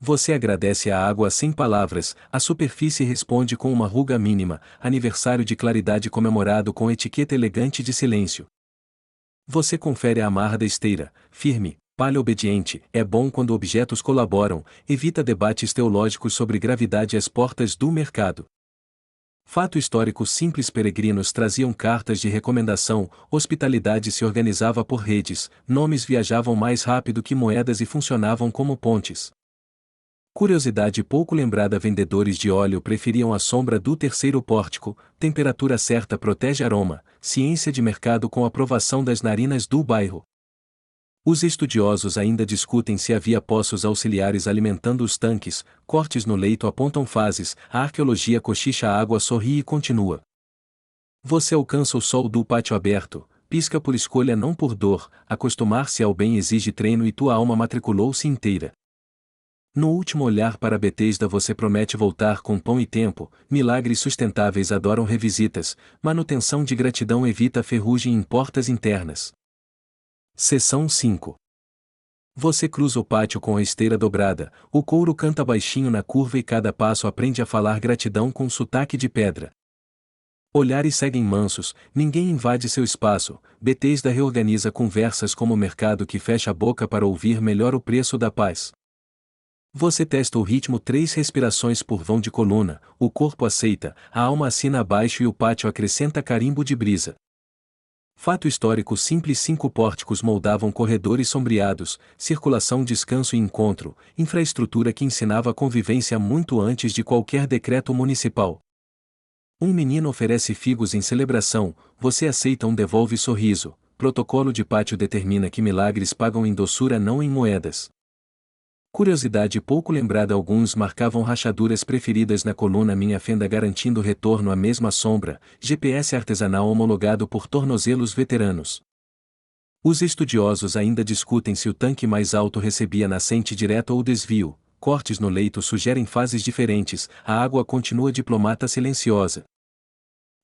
Você agradece a água sem palavras, a superfície responde com uma ruga mínima, aniversário de claridade comemorado com etiqueta elegante de silêncio. Você confere a amarra da esteira, firme, palha obediente, é bom quando objetos colaboram, evita debates teológicos sobre gravidade às portas do mercado. Fato histórico simples: peregrinos traziam cartas de recomendação, hospitalidade se organizava por redes, nomes viajavam mais rápido que moedas e funcionavam como pontes. Curiosidade pouco lembrada: vendedores de óleo preferiam a sombra do terceiro pórtico, temperatura certa protege aroma, ciência de mercado com aprovação das narinas do bairro. Os estudiosos ainda discutem se havia poços auxiliares alimentando os tanques, cortes no leito apontam fases, a arqueologia cochicha, a água sorri e continua. Você alcança o sol do pátio aberto, pisca por escolha não por dor, acostumar-se ao bem exige treino e tua alma matriculou-se inteira. No último olhar para Betesda você promete voltar com pão e tempo, milagres sustentáveis adoram revisitas, manutenção de gratidão evita ferrugem em portas internas. Seção 5. Você cruza o pátio com a esteira dobrada, o couro canta baixinho na curva e cada passo aprende a falar gratidão com sotaque de pedra. Olhares seguem mansos, ninguém invade seu espaço, Betesda reorganiza conversas como o mercado que fecha a boca para ouvir melhor o preço da paz. Você testa o ritmo, 3 respirações por vão de coluna, o corpo aceita, a alma assina abaixo e o pátio acrescenta carimbo de brisa. Fato histórico simples: 5 pórticos moldavam corredores sombreados, circulação, descanso e encontro, infraestrutura que ensinava convivência muito antes de qualquer decreto municipal. Um menino oferece figos em celebração, você aceita, devolve sorriso, protocolo de pátio determina que milagres pagam em doçura não em moedas. Curiosidade pouco lembrada: alguns marcavam rachaduras preferidas na coluna minha fenda garantindo retorno à mesma sombra, GPS artesanal homologado por tornozelos veteranos. Os estudiosos ainda discutem se o tanque mais alto recebia nascente direta ou desvio, cortes no leito sugerem fases diferentes, a água continua diplomata silenciosa.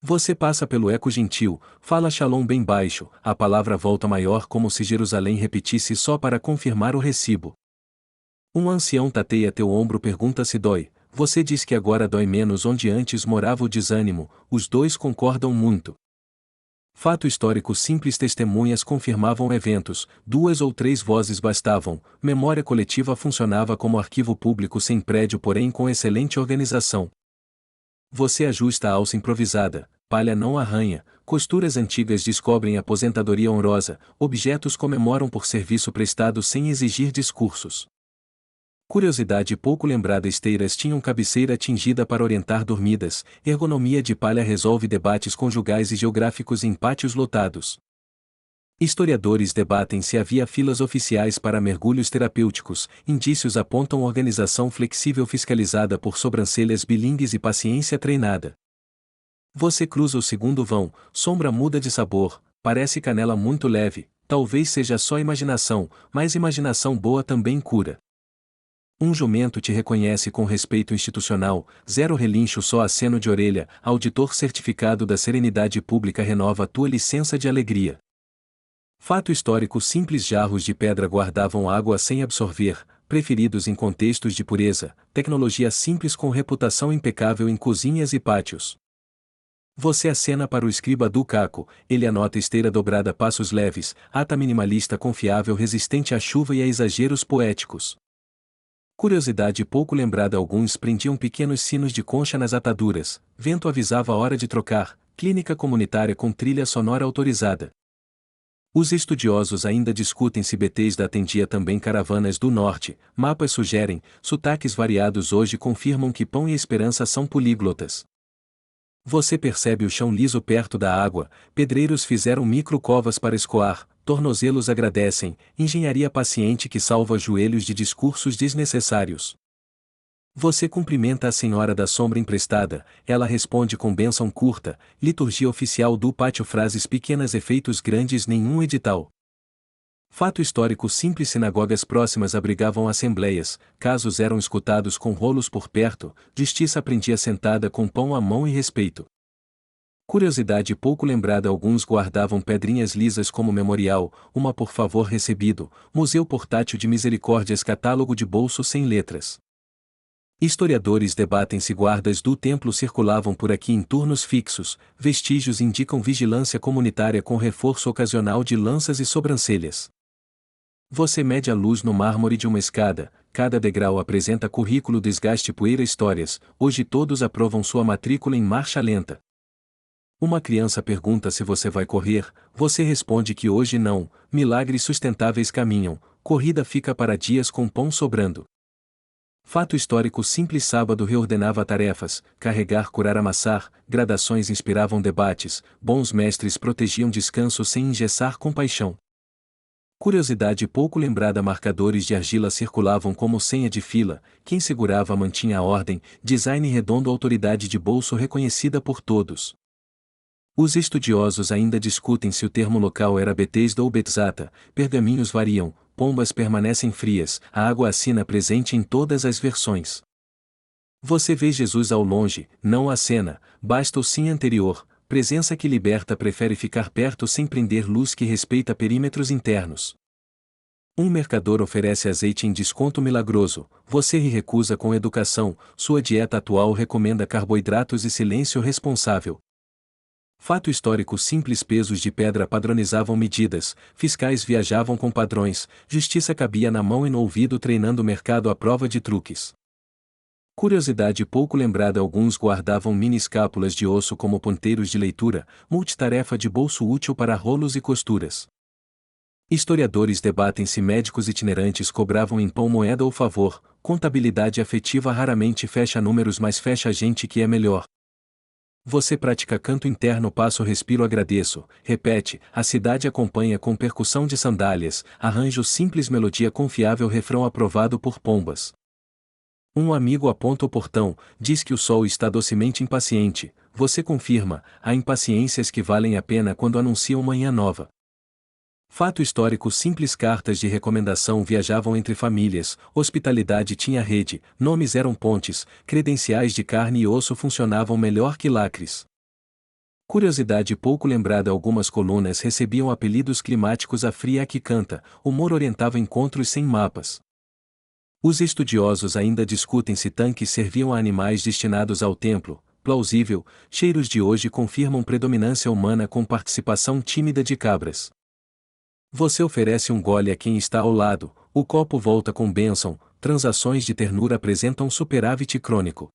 Você passa pelo eco gentil, fala shalom bem baixo, a palavra volta maior como se Jerusalém repetisse só para confirmar o recibo. Um ancião tateia teu ombro, pergunta se dói, você diz que agora dói menos onde antes morava o desânimo, os dois concordam muito. Fato histórico simples: testemunhas confirmavam eventos, 2 ou 3 vozes bastavam, memória coletiva funcionava como arquivo público sem prédio, porém com excelente organização. Você ajusta a alça improvisada, palha não arranha, costuras antigas descobrem aposentadoria honrosa, objetos comemoram por serviço prestado sem exigir discursos. Curiosidade pouco lembrada: esteiras tinham cabeceira tingida para orientar dormidas, ergonomia de palha resolve debates conjugais e geográficos em pátios lotados. Historiadores debatem se havia filas oficiais para mergulhos terapêuticos, indícios apontam organização flexível fiscalizada por sobrancelhas bilíngues e paciência treinada. Você cruza o segundo vão, sombra muda de sabor, parece canela muito leve, talvez seja só imaginação, mas imaginação boa também cura. Um jumento te reconhece com respeito institucional, zero relincho, só aceno de orelha, auditor certificado da Serenidade Pública renova tua licença de alegria. Fato histórico simples: jarros de pedra guardavam água sem absorver, preferidos em contextos de pureza, tecnologia simples com reputação impecável em cozinhas e pátios. Você acena para o escriba do caco, ele anota esteira dobrada, passos leves, ata minimalista confiável, resistente à chuva e a exageros poéticos. Curiosidade pouco lembrada: alguns prendiam pequenos sinos de concha nas ataduras, vento avisava a hora de trocar, clínica comunitária com trilha sonora autorizada. Os estudiosos ainda discutem se Bethesda atendia também caravanas do norte, mapas sugerem, sotaques variados hoje confirmam que Pão e Esperança são políglotas. Você percebe o chão liso perto da água, pedreiros fizeram micro-covas para escoar, tornozelos agradecem, engenharia paciente que salva joelhos de discursos desnecessários. Você cumprimenta a senhora da sombra emprestada, ela responde com bênção curta, liturgia oficial do pátio, frases pequenas, efeitos grandes, nenhum edital. Fato histórico simples: sinagogas próximas abrigavam assembleias, casos eram escutados com rolos por perto, justiça aprendia sentada com pão à mão e respeito. Curiosidade pouco lembrada: alguns guardavam pedrinhas lisas como memorial, uma por favor recebido, museu portátil de misericórdias, catálogo de bolso sem letras. Historiadores debatem se guardas do templo circulavam por aqui em turnos fixos, vestígios indicam vigilância comunitária com reforço ocasional de lanças e sobrancelhas. Você mede a luz no mármore de uma escada, cada degrau apresenta currículo, desgaste, poeira, histórias, hoje todos aprovam sua matrícula em marcha lenta. Uma criança pergunta se você vai correr, você responde que hoje não, milagres sustentáveis caminham, corrida fica para dias com pão sobrando. Fato histórico simples: sábado reordenava tarefas, carregar, curar, amassar, gradações inspiravam debates, bons mestres protegiam descanso sem engessar compaixão. Curiosidade pouco lembrada: marcadores de argila circulavam como senha de fila, quem segurava mantinha a ordem, design redondo, autoridade de bolso reconhecida por todos. Os estudiosos ainda discutem se o termo local era Bethesda ou Betzata, pergaminhos variam, pombas permanecem frias, a água assina presente em todas as versões. Você vê Jesus ao longe, não acena, basta o sim anterior, presença que liberta, prefere ficar perto sem prender, luz que respeita perímetros internos. Um mercador oferece azeite em desconto milagroso, você recusa com educação, sua dieta atual recomenda carboidratos e silêncio responsável. Fato histórico simples: pesos de pedra padronizavam medidas, fiscais viajavam com padrões, justiça cabia na mão e no ouvido, treinando o mercado à prova de truques. Curiosidade pouco lembrada: alguns guardavam mini escápulas de osso como ponteiros de leitura, multitarefa de bolso útil para rolos e costuras. Historiadores debatem se médicos itinerantes cobravam em pão, moeda ou favor, contabilidade afetiva raramente fecha números, mas fecha gente que é melhor. Você pratica canto interno, passo, respiro, agradeço, repete, a cidade acompanha com percussão de sandálias, arranjo simples, melodia confiável, refrão aprovado por pombas. Um amigo aponta o portão, diz que o sol está docemente impaciente, você confirma, há impaciências que valem a pena quando anunciam manhã nova. Fato histórico simples: cartas de recomendação viajavam entre famílias, hospitalidade tinha rede, nomes eram pontes, credenciais de carne e osso funcionavam melhor que lacres. Curiosidade pouco lembrada: algumas colunas recebiam apelidos climáticos, a fria que canta, humor orientava encontros sem mapas. Os estudiosos ainda discutem se tanques serviam a animais destinados ao templo, plausível, cheiros de hoje confirmam predominância humana com participação tímida de cabras. Você oferece um gole a quem está ao lado, o copo volta com bênção, transações de ternura apresentam superávit crônico.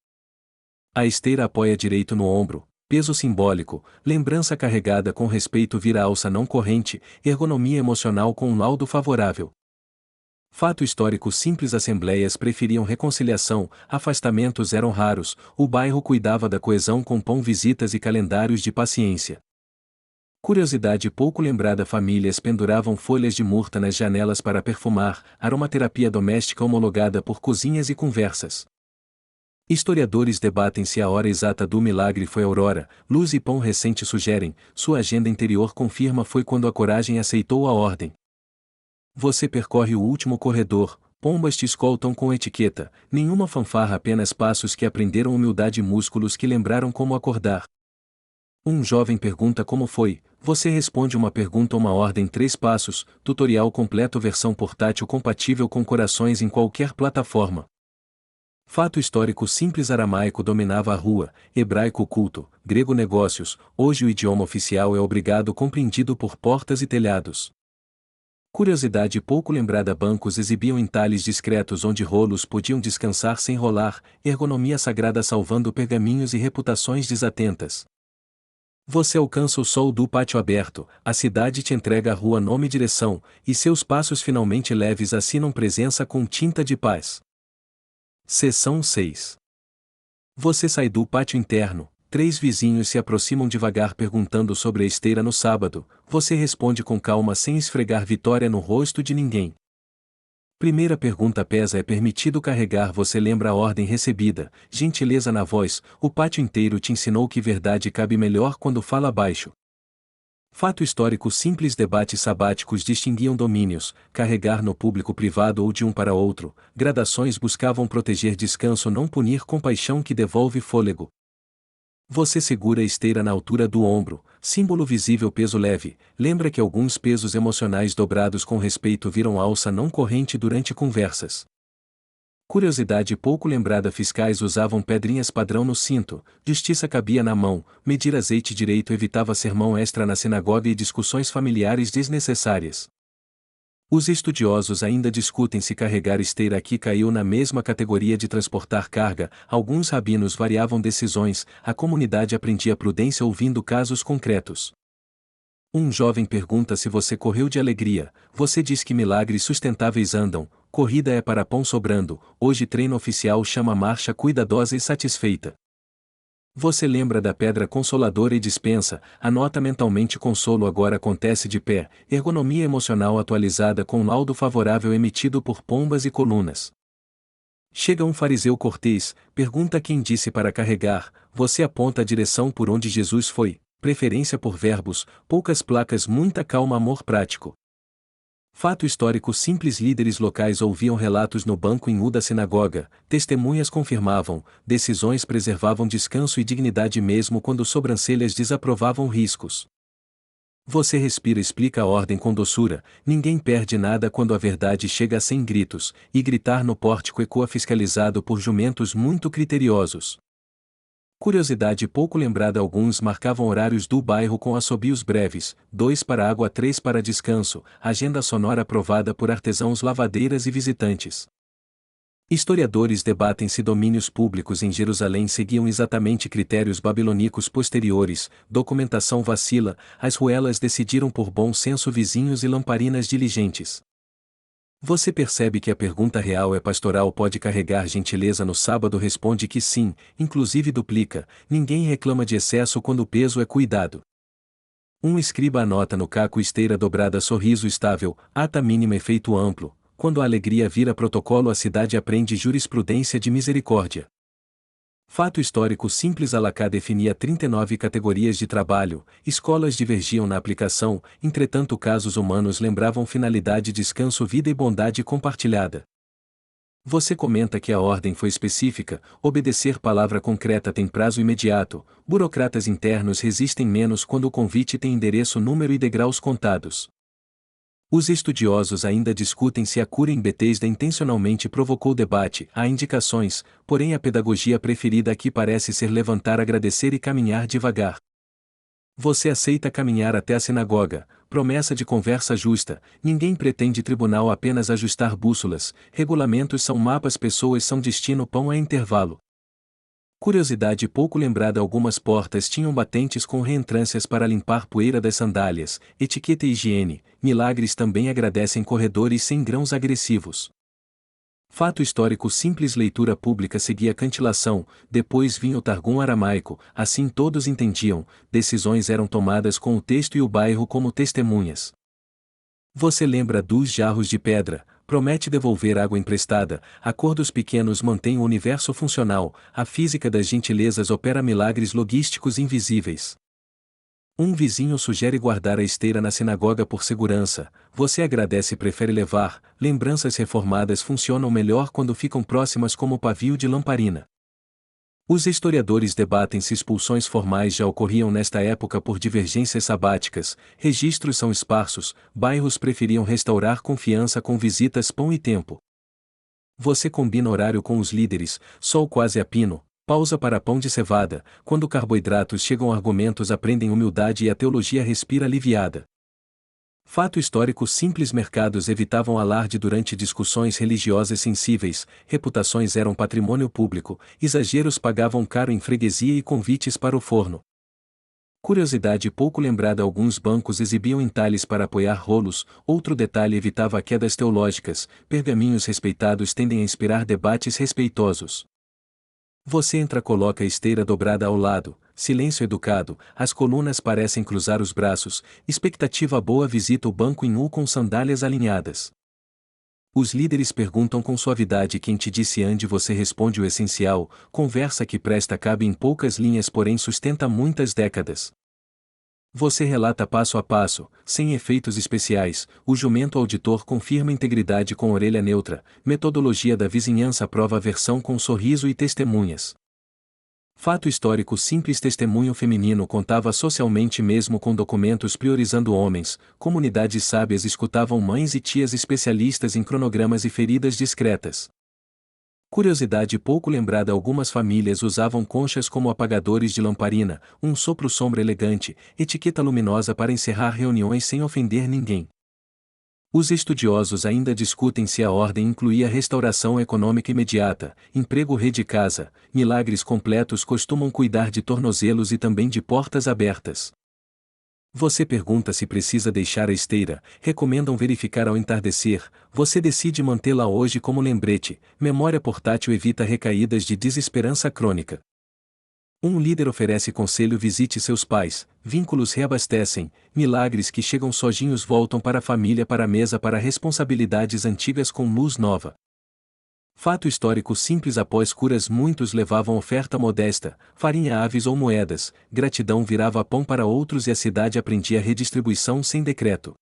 A esteira apoia direito no ombro, peso simbólico, lembrança carregada com respeito vira alça não corrente, ergonomia emocional com um laudo favorável. Fato histórico simples: assembleias preferiam reconciliação, afastamentos eram raros, o bairro cuidava da coesão com pão, visitas e calendários de paciência. Curiosidade pouco lembrada: famílias penduravam folhas de murta nas janelas para perfumar, aromaterapia doméstica homologada por cozinhas e conversas. Historiadores debatem se a hora exata do milagre foi aurora, luz e pão recente sugerem, sua agenda interior confirma foi quando a coragem aceitou a ordem. Você percorre o último corredor, pombas te escoltam com etiqueta, nenhuma fanfarra, apenas passos que aprenderam humildade e músculos que lembraram como acordar. Um jovem pergunta como foi, você responde uma pergunta, uma ordem, 3 passos, tutorial completo, versão portátil compatível com corações em qualquer plataforma. Fato histórico simples: aramaico dominava a rua, hebraico culto, grego negócios, hoje o idioma oficial é obrigado compreendido por portas e telhados. Curiosidade pouco lembrada: bancos exibiam entalhes discretos onde rolos podiam descansar sem rolar, ergonomia sagrada salvando pergaminhos e reputações desatentas. Você alcança o sol do pátio aberto, a cidade te entrega a rua, nome e direção, e seus passos finalmente leves assinam presença com tinta de paz. Seção 6. Você sai do pátio interno, 3 vizinhos se aproximam devagar perguntando sobre a esteira no sábado, você responde com calma sem esfregar vitória no rosto de ninguém. Primeira pergunta: pesa, é permitido carregar? Você lembra a ordem recebida, gentileza na voz, o pátio inteiro te ensinou que verdade cabe melhor quando fala baixo. Fato histórico simples: debates sabáticos distinguiam domínios, carregar no público, privado ou de um para outro, gradações buscavam proteger descanso, não punir, compaixão que devolve fôlego. Você segura a esteira na altura do ombro, símbolo visível, peso leve, lembra que alguns pesos emocionais dobrados com respeito viram alça não corrente durante conversas. Curiosidade pouco lembrada: fiscais usavam pedrinhas padrão no cinto, justiça cabia na mão, medir azeite direito evitava sermão extra na sinagoga e discussões familiares desnecessárias. Os estudiosos ainda discutem se carregar esteira aqui caiu na mesma categoria de transportar carga, alguns rabinos variavam decisões, a comunidade aprendia prudência ouvindo casos concretos. Um jovem pergunta se você correu de alegria, você diz que milagres sustentáveis andam, corrida é para pão sobrando, hoje treino oficial chama marcha cuidadosa e satisfeita. Você lembra da pedra consoladora e dispensa, anota mentalmente consolo agora acontece de pé, ergonomia emocional atualizada com laudo favorável emitido por pombas e colunas. Chega um fariseu cortês, pergunta quem disse para carregar, você aponta a direção por onde Jesus foi, preferência por verbos, poucas placas, muita calma, amor prático. Fato histórico simples: líderes locais ouviam relatos no banco em U da sinagoga, testemunhas confirmavam, decisões preservavam descanso e dignidade mesmo quando sobrancelhas desaprovavam riscos. Você respira, explica a ordem com doçura, ninguém perde nada quando a verdade chega sem gritos, e gritar no pórtico ecoa fiscalizado por jumentos muito criteriosos. Curiosidade pouco lembrada: alguns marcavam horários do bairro com assobios breves, 2 para água, 3 para descanso, agenda sonora aprovada por artesãos, lavadeiras e visitantes. Historiadores debatem se domínios públicos em Jerusalém seguiam exatamente critérios babilônicos posteriores, documentação vacila, as ruelas decidiram por bom senso, vizinhos e lamparinas diligentes. Você percebe que a pergunta real é pastoral: pode carregar gentileza no sábado? Responde que sim, inclusive duplica, ninguém reclama de excesso quando o peso é cuidado. Um escriba anota no caco esteira dobrada, sorriso estável, ata mínima, efeito amplo, quando a alegria vira protocolo a cidade aprende jurisprudência de misericórdia. Fato histórico simples: Alacá definia 39 categorias de trabalho, escolas divergiam na aplicação, entretanto casos humanos lembravam finalidade, descanso, vida e bondade compartilhada. Você comenta que a ordem foi específica, obedecer palavra concreta tem prazo imediato, burocratas internos resistem menos quando o convite tem endereço, número e degraus contados. Os estudiosos ainda discutem se a cura em Betesda intencionalmente provocou debate. Há indicações, porém a pedagogia preferida aqui parece ser levantar, agradecer e caminhar devagar. Você aceita caminhar até a sinagoga, promessa de conversa justa, ninguém pretende tribunal, apenas ajustar bússolas, regulamentos são mapas, pessoas são destino, pão é intervalo. Curiosidade pouco lembrada: algumas portas tinham batentes com reentrâncias para limpar poeira das sandálias, etiqueta e higiene. Milagres também agradecem corredores sem grãos agressivos. Fato histórico simples: leitura pública seguia cantilação, depois vinha o Targum aramaico, assim todos entendiam, decisões eram tomadas com o texto e o bairro como testemunhas. Você lembra dos jarros de pedra? Promete devolver água emprestada, acordos pequenos mantêm o universo funcional, a física das gentilezas opera milagres logísticos invisíveis. Um vizinho sugere guardar a esteira na sinagoga por segurança, você agradece e prefere levar. Lembranças reformadas funcionam melhor quando ficam próximas, como pavio de lamparina. Os historiadores debatem se expulsões formais já ocorriam nesta época por divergências sabáticas, registros são esparsos, bairros preferiam restaurar confiança com visitas, pão e tempo. Você combina horário com os líderes, sol quase a pino, pausa para pão de cevada, quando carboidratos chegam, argumentos aprendem humildade e a teologia respira aliviada. Fato histórico simples: mercados evitavam alarde durante discussões religiosas sensíveis, reputações eram patrimônio público, exageros pagavam caro em freguesia e convites para o forno. Curiosidade pouco lembrada: alguns bancos exibiam entalhes para apoiar rolos, outro detalhe evitava quedas teológicas, pergaminhos respeitados tendem a inspirar debates respeitosos. Você entra, coloca a esteira dobrada ao lado, silêncio educado, as colunas parecem cruzar os braços, expectativa boa, visita o banco em U com sandálias alinhadas. Os líderes perguntam com suavidade: quem te disse ande? Você responde o essencial, conversa que presta, cabe em poucas linhas, porém sustenta muitas décadas. Você relata passo a passo, sem efeitos especiais, o jumento auditor confirma integridade com orelha neutra, metodologia da vizinhança prova a versão com sorriso e testemunhas. Fato histórico simples: testemunho feminino contava socialmente mesmo com documentos priorizando homens, comunidades sábias escutavam mães e tias especialistas em cronogramas e feridas discretas. Curiosidade pouco lembrada: algumas famílias usavam conchas como apagadores de lamparina, um sopro sombra elegante, etiqueta luminosa para encerrar reuniões sem ofender ninguém. Os estudiosos ainda discutem se a ordem incluía restauração econômica imediata, emprego, rede, casa. Milagres completos costumam cuidar de tornozelos e também de portas abertas. Você pergunta se precisa deixar a esteira, recomendam verificar ao entardecer, você decide mantê-la hoje como lembrete, memória portátil evita recaídas de desesperança crônica. Um líder oferece conselho: visite seus pais, vínculos reabastecem, milagres que chegam sozinhos voltam para a família, para a mesa, para responsabilidades antigas com luz nova. Fato histórico simples: após curas muitos levavam oferta modesta, farinha, aves ou moedas, gratidão virava pão para outros e a cidade aprendia redistribuição sem decreto.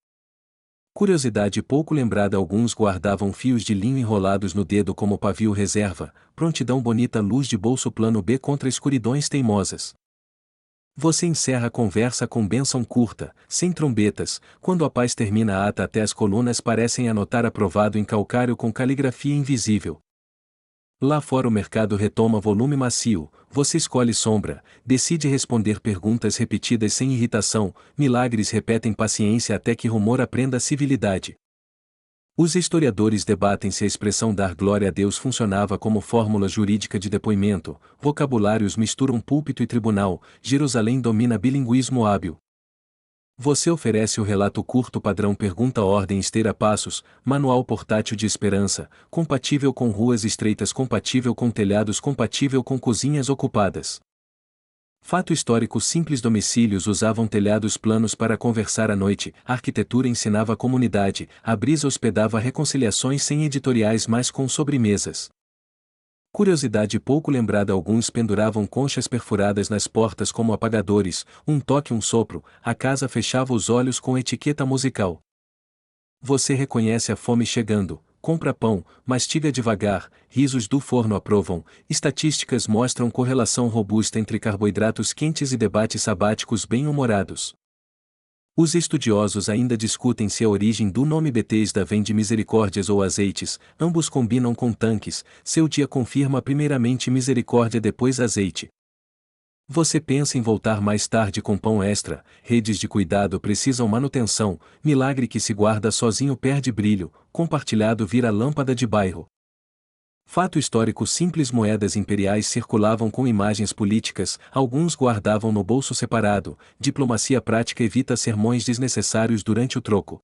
Curiosidade pouco lembrada: alguns guardavam fios de linho enrolados no dedo como pavio reserva, prontidão bonita, luz de bolso, plano B contra escuridões teimosas. Você encerra a conversa com bênção curta, sem trombetas, quando a paz termina a ata até as colunas parecem anotar aprovado em calcário com caligrafia invisível. Lá fora o mercado retoma volume macio, você escolhe sombra, decide responder perguntas repetidas sem irritação, milagres repetem paciência até que rumor aprenda civilidade. Os historiadores debatem se a expressão dar glória a Deus funcionava como fórmula jurídica de depoimento, vocabulários misturam púlpito e tribunal, Jerusalém domina bilinguismo hábil. Você oferece o relato curto padrão, pergunta, ordem, esteira, passos, manual portátil de esperança, compatível com ruas estreitas, compatível com telhados, compatível com cozinhas ocupadas. Fato histórico simples: domicílios usavam telhados planos para conversar à noite, a arquitetura ensinava a comunidade, a brisa hospedava reconciliações sem editoriais mas com sobremesas. Curiosidade pouco lembrada: alguns penduravam conchas perfuradas nas portas como apagadores, um toque, um sopro, a casa fechava os olhos com etiqueta musical. Você reconhece a fome chegando, compra pão, mastiga devagar, risos do forno aprovam, estatísticas mostram correlação robusta entre carboidratos quentes e debates sabáticos bem-humorados. Os estudiosos ainda discutem se a origem do nome Betesda vem de misericórdias ou azeites, ambos combinam com tanques, seu dia confirma primeiramente misericórdia depois azeite. Você pensa em voltar mais tarde com pão extra, redes de cuidado precisam manutenção, milagre que se guarda sozinho perde brilho, compartilhado vira lâmpada de bairro. Fato histórico simples moedas imperiais circulavam com imagens políticas, alguns guardavam no bolso separado, diplomacia prática evita sermões desnecessários durante o troco.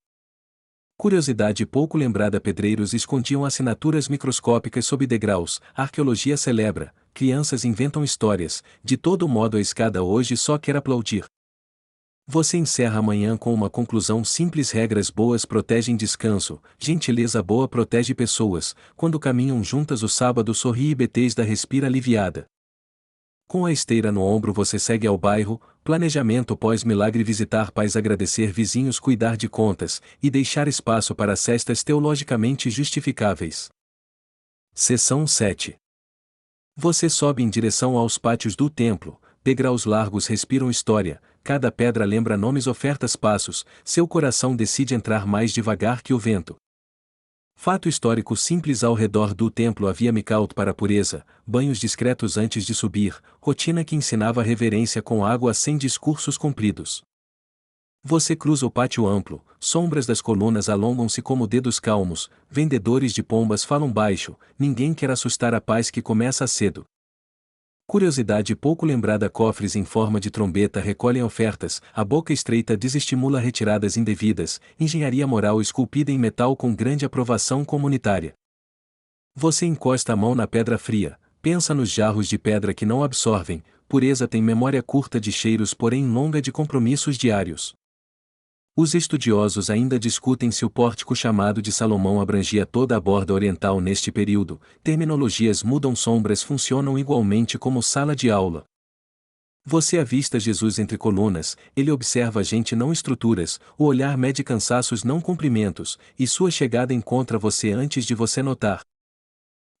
Curiosidade pouco lembrada pedreiros escondiam assinaturas microscópicas sob degraus, arqueologia celebra, crianças inventam histórias, de todo modo a escada hoje só quer aplaudir. Você encerra amanhã com uma conclusão simples regras boas protegem descanso, gentileza boa protege pessoas, quando caminham juntas o sábado sorri e Betesda respira aliviada. Com a esteira no ombro você segue ao bairro, planejamento pós-milagre visitar pais agradecer vizinhos cuidar de contas, e deixar espaço para cestas teologicamente justificáveis. Seção 7. Você sobe em direção aos pátios do templo, degraus largos respiram história, cada pedra lembra nomes ofertas passos, seu coração decide entrar mais devagar que o vento. Fato histórico simples ao redor do templo havia micaut para a pureza, banhos discretos antes de subir, rotina que ensinava reverência com água sem discursos compridos. Você cruza o pátio amplo, sombras das colunas alongam-se como dedos calmos, vendedores de pombas falam baixo, ninguém quer assustar a paz que começa cedo. Curiosidade pouco lembrada cofres em forma de trombeta recolhem ofertas, a boca estreita desestimula retiradas indevidas, engenharia moral esculpida em metal com grande aprovação comunitária. Você encosta a mão na pedra fria, pensa nos jarros de pedra que não absorvem, pureza tem memória curta de cheiros porém longa de compromissos diários. Os estudiosos ainda discutem se o pórtico chamado de Salomão abrangia toda a borda oriental neste período, terminologias mudam sombras funcionam igualmente como sala de aula. Você avista Jesus entre colunas, ele observa a gente não estruturas, o olhar mede cansaços não cumprimentos, e sua chegada encontra você antes de você notar.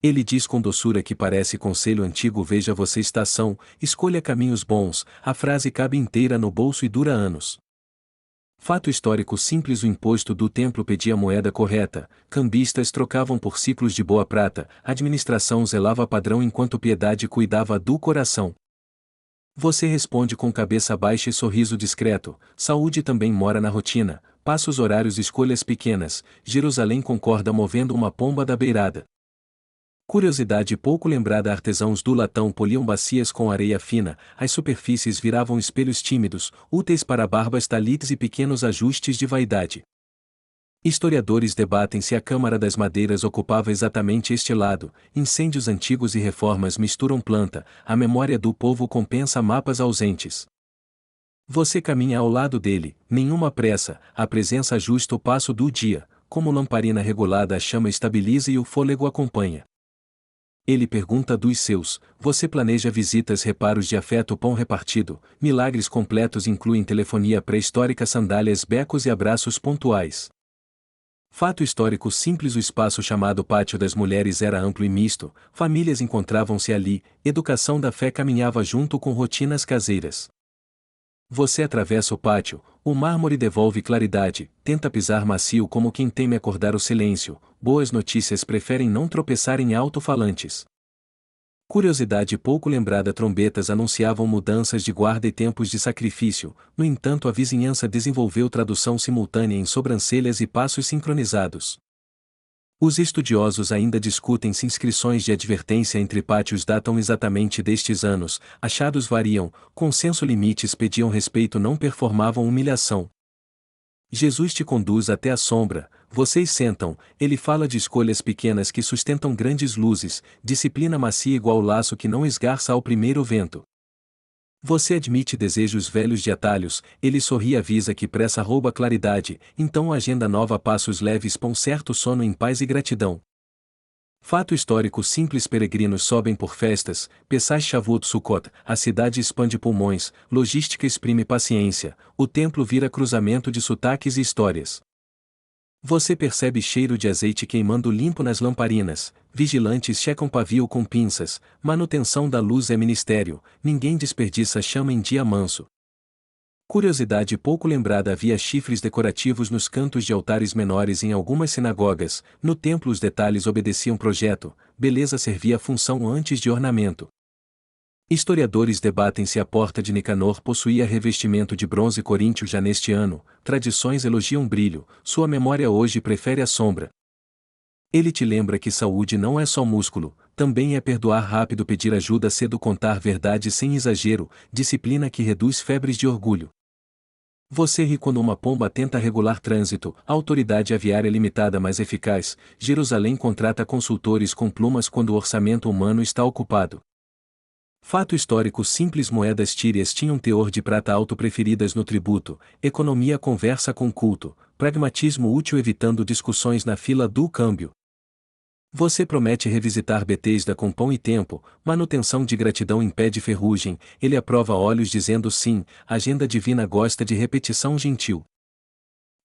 Ele diz com doçura que parece conselho antigo veja você estação, escolha caminhos bons, a frase cabe inteira no bolso e dura anos. Fato histórico simples o imposto do templo pedia a moeda correta, cambistas trocavam por ciclos de boa prata, administração zelava padrão enquanto piedade cuidava do coração. Você responde com cabeça baixa e sorriso discreto, saúde também mora na rotina, passos horários escolhas pequenas, Jerusalém concorda movendo uma pomba da beirada. Curiosidade pouco lembrada artesãos do latão poliam bacias com areia fina, as superfícies viravam espelhos tímidos, úteis para barbas talites e pequenos ajustes de vaidade. Historiadores debatem se a Câmara das Madeiras ocupava exatamente este lado, incêndios antigos e reformas misturam planta, a memória do povo compensa mapas ausentes. Você caminha ao lado dele, nenhuma pressa, a presença ajusta o passo do dia, como lamparina regulada a chama estabiliza e o fôlego acompanha. Ele pergunta dos seus, você planeja visitas reparos de afeto pão repartido, milagres completos incluem telefonia pré-histórica sandálias becos e abraços pontuais. Fato histórico simples o espaço chamado Pátio das Mulheres era amplo e misto, famílias encontravam-se ali, educação da fé caminhava junto com rotinas caseiras. Você atravessa o pátio, o mármore devolve claridade, tenta pisar macio como quem teme acordar o silêncio, boas notícias preferem não tropeçar em alto-falantes. Curiosidade pouco lembrada trombetas anunciavam mudanças de guarda e tempos de sacrifício, no entanto a vizinhança desenvolveu tradução simultânea em sobrancelhas e passos sincronizados. Os estudiosos ainda discutem se inscrições de advertência entre pátios datam exatamente destes anos, achados variam, consenso limites pediam respeito não performavam humilhação. Jesus te conduz até a sombra, vocês sentam, ele fala de escolhas pequenas que sustentam grandes luzes, disciplina macia igual laço que não esgarça ao primeiro vento. Você admite desejos velhos de atalhos, ele sorri e avisa que pressa rouba claridade, então agenda nova passos leves pão certo sono em paz e gratidão. Fato histórico simples peregrinos sobem por festas, Pesach Shavuot Sukkot, a cidade expande pulmões, logística exprime paciência, o templo vira cruzamento de sotaques e histórias. Você percebe cheiro de azeite queimando limpo nas lamparinas, vigilantes checam pavio com pinças, manutenção da luz é ministério, ninguém desperdiça chama em dia manso. Curiosidade pouco lembrada: havia chifres decorativos nos cantos de altares menores em algumas sinagogas, no templo os detalhes obedeciam projeto, beleza servia função antes de ornamento. Historiadores debatem se a porta de Nicanor possuía revestimento de bronze coríntio já neste ano, tradições elogiam brilho, sua memória hoje prefere a sombra. Ele te lembra que saúde não é só músculo, também é perdoar rápido, pedir ajuda cedo, contar verdade sem exagero, disciplina que reduz febres de orgulho. Você ri quando uma pomba tenta regular trânsito, autoridade aviária limitada mais eficaz, Jerusalém contrata consultores com plumas quando o orçamento humano está ocupado. Fato histórico simples: moedas tírias tinham teor de prata alto preferidas no tributo, economia conversa com culto, pragmatismo útil evitando discussões na fila do câmbio. Você promete revisitar Betesda com pão e tempo, manutenção de gratidão impede ferrugem, ele aprova olhos dizendo sim, agenda divina gosta de repetição gentil.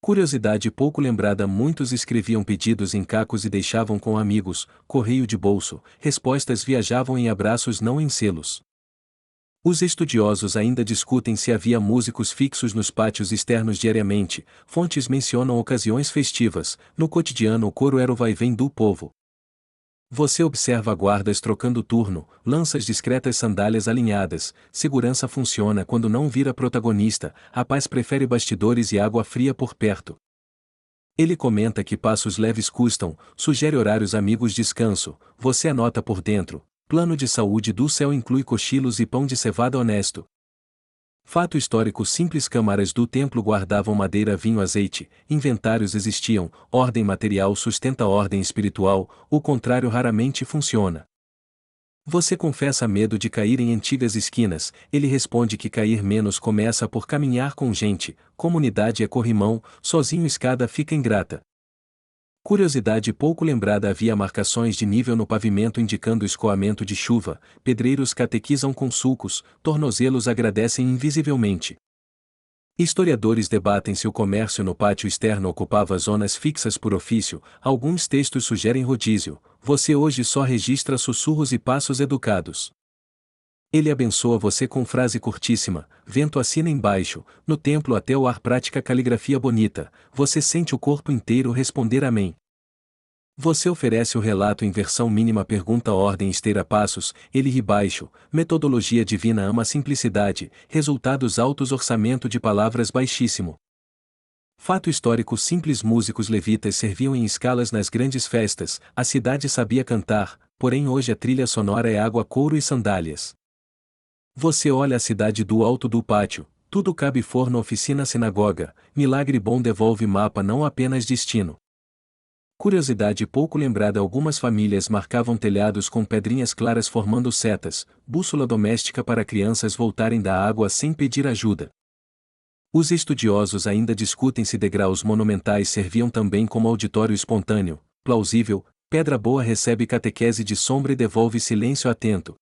Curiosidade pouco lembrada: muitos escreviam pedidos em cacos e deixavam com amigos, correio de bolso, respostas viajavam em abraços não em selos. Os estudiosos ainda discutem se havia músicos fixos nos pátios externos diariamente, fontes mencionam ocasiões festivas, no cotidiano o coro era o vai-vem do povo. Você observa guardas trocando turno, lanças discretas, sandálias alinhadas, segurança funciona quando não vira protagonista, a paz prefere bastidores e água fria por perto. Ele comenta que passos leves custam, sugere horários amigos descanso, você anota por dentro, plano de saúde do céu inclui cochilos e pão de cevada honesto. Fato histórico simples: câmaras do templo guardavam madeira, vinho, azeite, inventários existiam, ordem material sustenta ordem espiritual, o contrário raramente funciona. Você confessa medo de cair em antigas esquinas, ele responde que cair menos começa por caminhar com gente, comunidade é corrimão, sozinho escada fica ingrata. Curiosidade pouco lembrada: havia marcações de nível no pavimento indicando escoamento de chuva, pedreiros catequizam com sulcos, tornozelos agradecem invisivelmente. Historiadores debatem se o comércio no pátio externo ocupava zonas fixas por ofício, alguns textos sugerem rodízio, você hoje só registra sussurros e passos educados. Ele abençoa você com frase curtíssima, vento assina embaixo, no templo até o ar prática caligrafia bonita, você sente o corpo inteiro responder amém. Você oferece o relato em versão mínima, pergunta ordem esteira passos, ele ri baixo, metodologia divina ama simplicidade, resultados altos orçamento de palavras baixíssimo. Fato histórico simples: músicos levitas serviam em escalas nas grandes festas, a cidade sabia cantar, porém hoje a trilha sonora é água, couro e sandálias. Você olha a cidade do alto do pátio, tudo cabe: forno, oficina, sinagoga, milagre bom devolve mapa, não apenas destino. Curiosidade pouco lembrada: algumas famílias marcavam telhados com pedrinhas claras formando setas, bússola doméstica para crianças voltarem da água sem pedir ajuda. Os estudiosos ainda discutem se degraus monumentais serviam também como auditório espontâneo, plausível, pedra boa recebe catequese de sombra e devolve silêncio atento.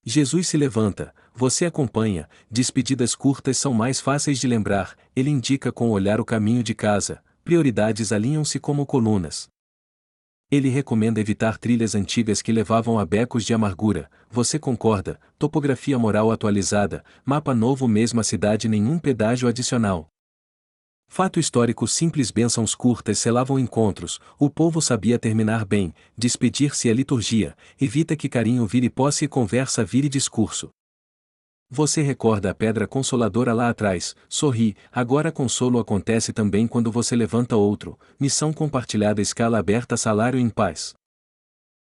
Jesus se levanta, você acompanha, despedidas curtas são mais fáceis de lembrar, ele indica com o olhar o caminho de casa, prioridades alinham-se como colunas. Ele recomenda evitar trilhas antigas que levavam a becos de amargura, você concorda, topografia moral atualizada, mapa novo, mesma cidade, nenhum pedágio adicional. Fato histórico simples: bênçãos curtas selavam encontros, o povo sabia terminar bem, despedir-se é liturgia, evita que carinho vire posse e conversa vire discurso. Você recorda a pedra consoladora lá atrás, sorri, agora consolo acontece também quando você levanta outro, missão compartilhada, escala aberta, salário em paz.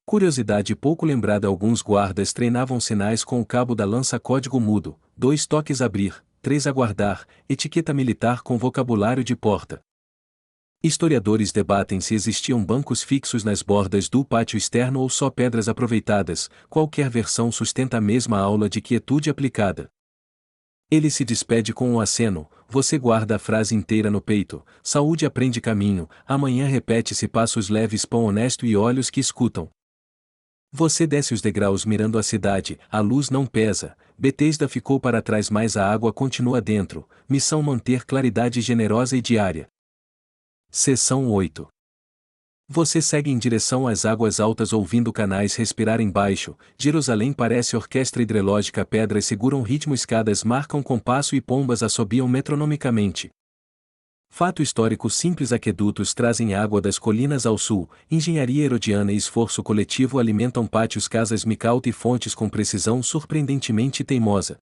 Curiosidade pouco lembrada: alguns guardas treinavam sinais com o cabo da lança, código mudo, 2 toques abrir, 3 aguardar, etiqueta militar com vocabulário de porta. Historiadores debatem se existiam bancos fixos nas bordas do pátio externo ou só pedras aproveitadas, qualquer versão sustenta a mesma aula de quietude aplicada. Ele se despede com um aceno, você guarda a frase inteira no peito, saúde aprende caminho, amanhã repete-se passos leves, pão honesto e olhos que escutam. Você desce os degraus mirando a cidade, a luz não pesa, Betesda ficou para trás mas a água continua dentro, missão manter claridade generosa e diária. Seção 8. Você segue em direção às águas altas ouvindo canais respirar embaixo. Jerusalém parece orquestra hidrológica, pedras seguram ritmo, escadas marcam compasso e pombas assobiam metronomicamente. Fato histórico simples: aquedutos trazem água das colinas ao sul, engenharia herodiana e esforço coletivo alimentam pátios, casas Micaute e fontes com precisão surpreendentemente teimosa.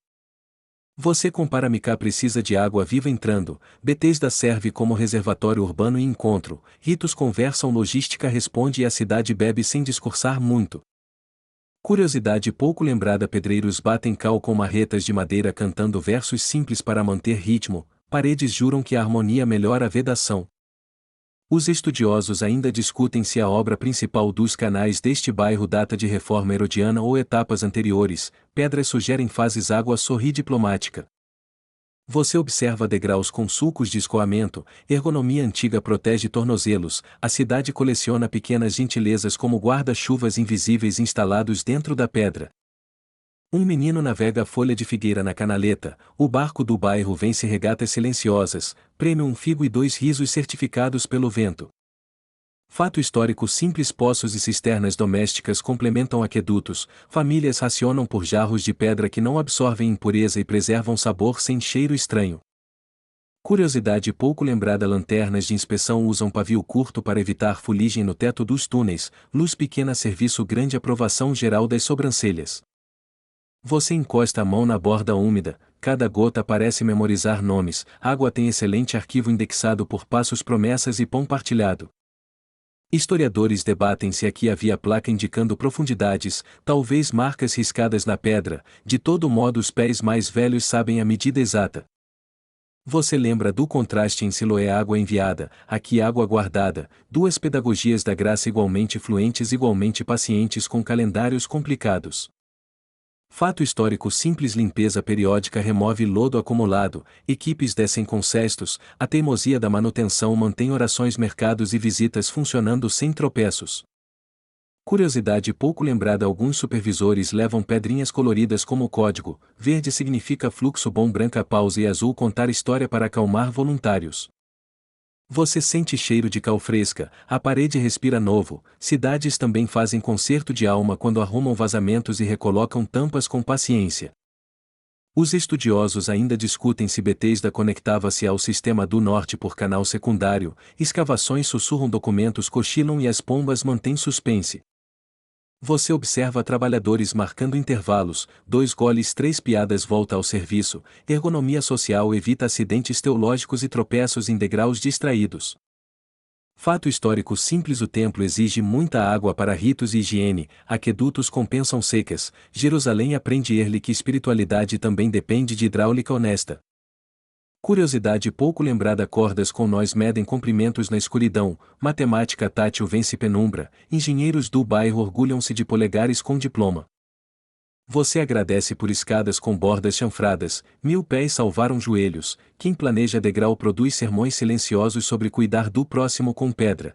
Você compara: Micá precisa de água viva entrando, Betesda serve como reservatório urbano e encontro, ritos conversam, logística responde e a cidade bebe sem discursar muito. Curiosidade pouco lembrada: pedreiros batem cal com marretas de madeira cantando versos simples para manter ritmo, paredes juram que a harmonia melhora a vedação. Os estudiosos ainda discutem se a obra principal dos canais deste bairro data de reforma herodiana ou etapas anteriores. Pedras sugerem fases, água sorri diplomática. Você observa degraus com sulcos de escoamento, ergonomia antiga protege tornozelos, a cidade coleciona pequenas gentilezas como guarda-chuvas invisíveis instalados dentro da pedra. Um menino navega folha de figueira na canaleta, o barco do bairro vence regatas silenciosas, prêmio um figo e 2 risos certificados pelo vento. Fato histórico simples: poços e cisternas domésticas complementam aquedutos, famílias racionam por jarros de pedra que não absorvem impureza e preservam sabor sem cheiro estranho. Curiosidade pouco lembrada: lanternas de inspeção usam pavio curto para evitar fuligem no teto dos túneis, luz pequena serviço grande aprovação geral das sobrancelhas. Você encosta a mão na borda úmida, cada gota parece memorizar nomes, água tem excelente arquivo indexado por passos, promessas e pão partilhado. Historiadores debatem se aqui havia placa indicando profundidades, talvez marcas riscadas na pedra, de todo modo os pés mais velhos sabem a medida exata. Você lembra do contraste em Siloé: água enviada, aqui água guardada, 2 pedagogias da graça igualmente fluentes, igualmente pacientes com calendários complicados. Fato histórico simples: limpeza periódica remove lodo acumulado, equipes descem com cestos, a teimosia da manutenção mantém orações, mercados e visitas funcionando sem tropeços. Curiosidade pouco lembrada: alguns supervisores levam pedrinhas coloridas como código, verde significa fluxo bom, branca pausa e azul contar história para acalmar voluntários. Você sente cheiro de cal fresca, a parede respira novo, cidades também fazem concerto de alma quando arrumam vazamentos e recolocam tampas com paciência. Os estudiosos ainda discutem se Betesda conectava-se ao sistema do norte por canal secundário, escavações sussurram, documentos cochilam e as pombas mantêm suspense. Você observa trabalhadores marcando intervalos, 2 goles 3 piadas, volta ao serviço, ergonomia social evita acidentes teológicos e tropeços em degraus distraídos. Fato histórico simples: o templo exige muita água para ritos e higiene, aquedutos compensam secas, Jerusalém aprende Early que espiritualidade também depende de hidráulica honesta. Curiosidade pouco lembrada: cordas com nós medem comprimentos na escuridão, matemática tátil vence penumbra, engenheiros do bairro orgulham-se de polegares com diploma. Você agradece por escadas com bordas chanfradas, 1000 pés salvaram joelhos, quem planeja degrau produz sermões silenciosos sobre cuidar do próximo com pedra.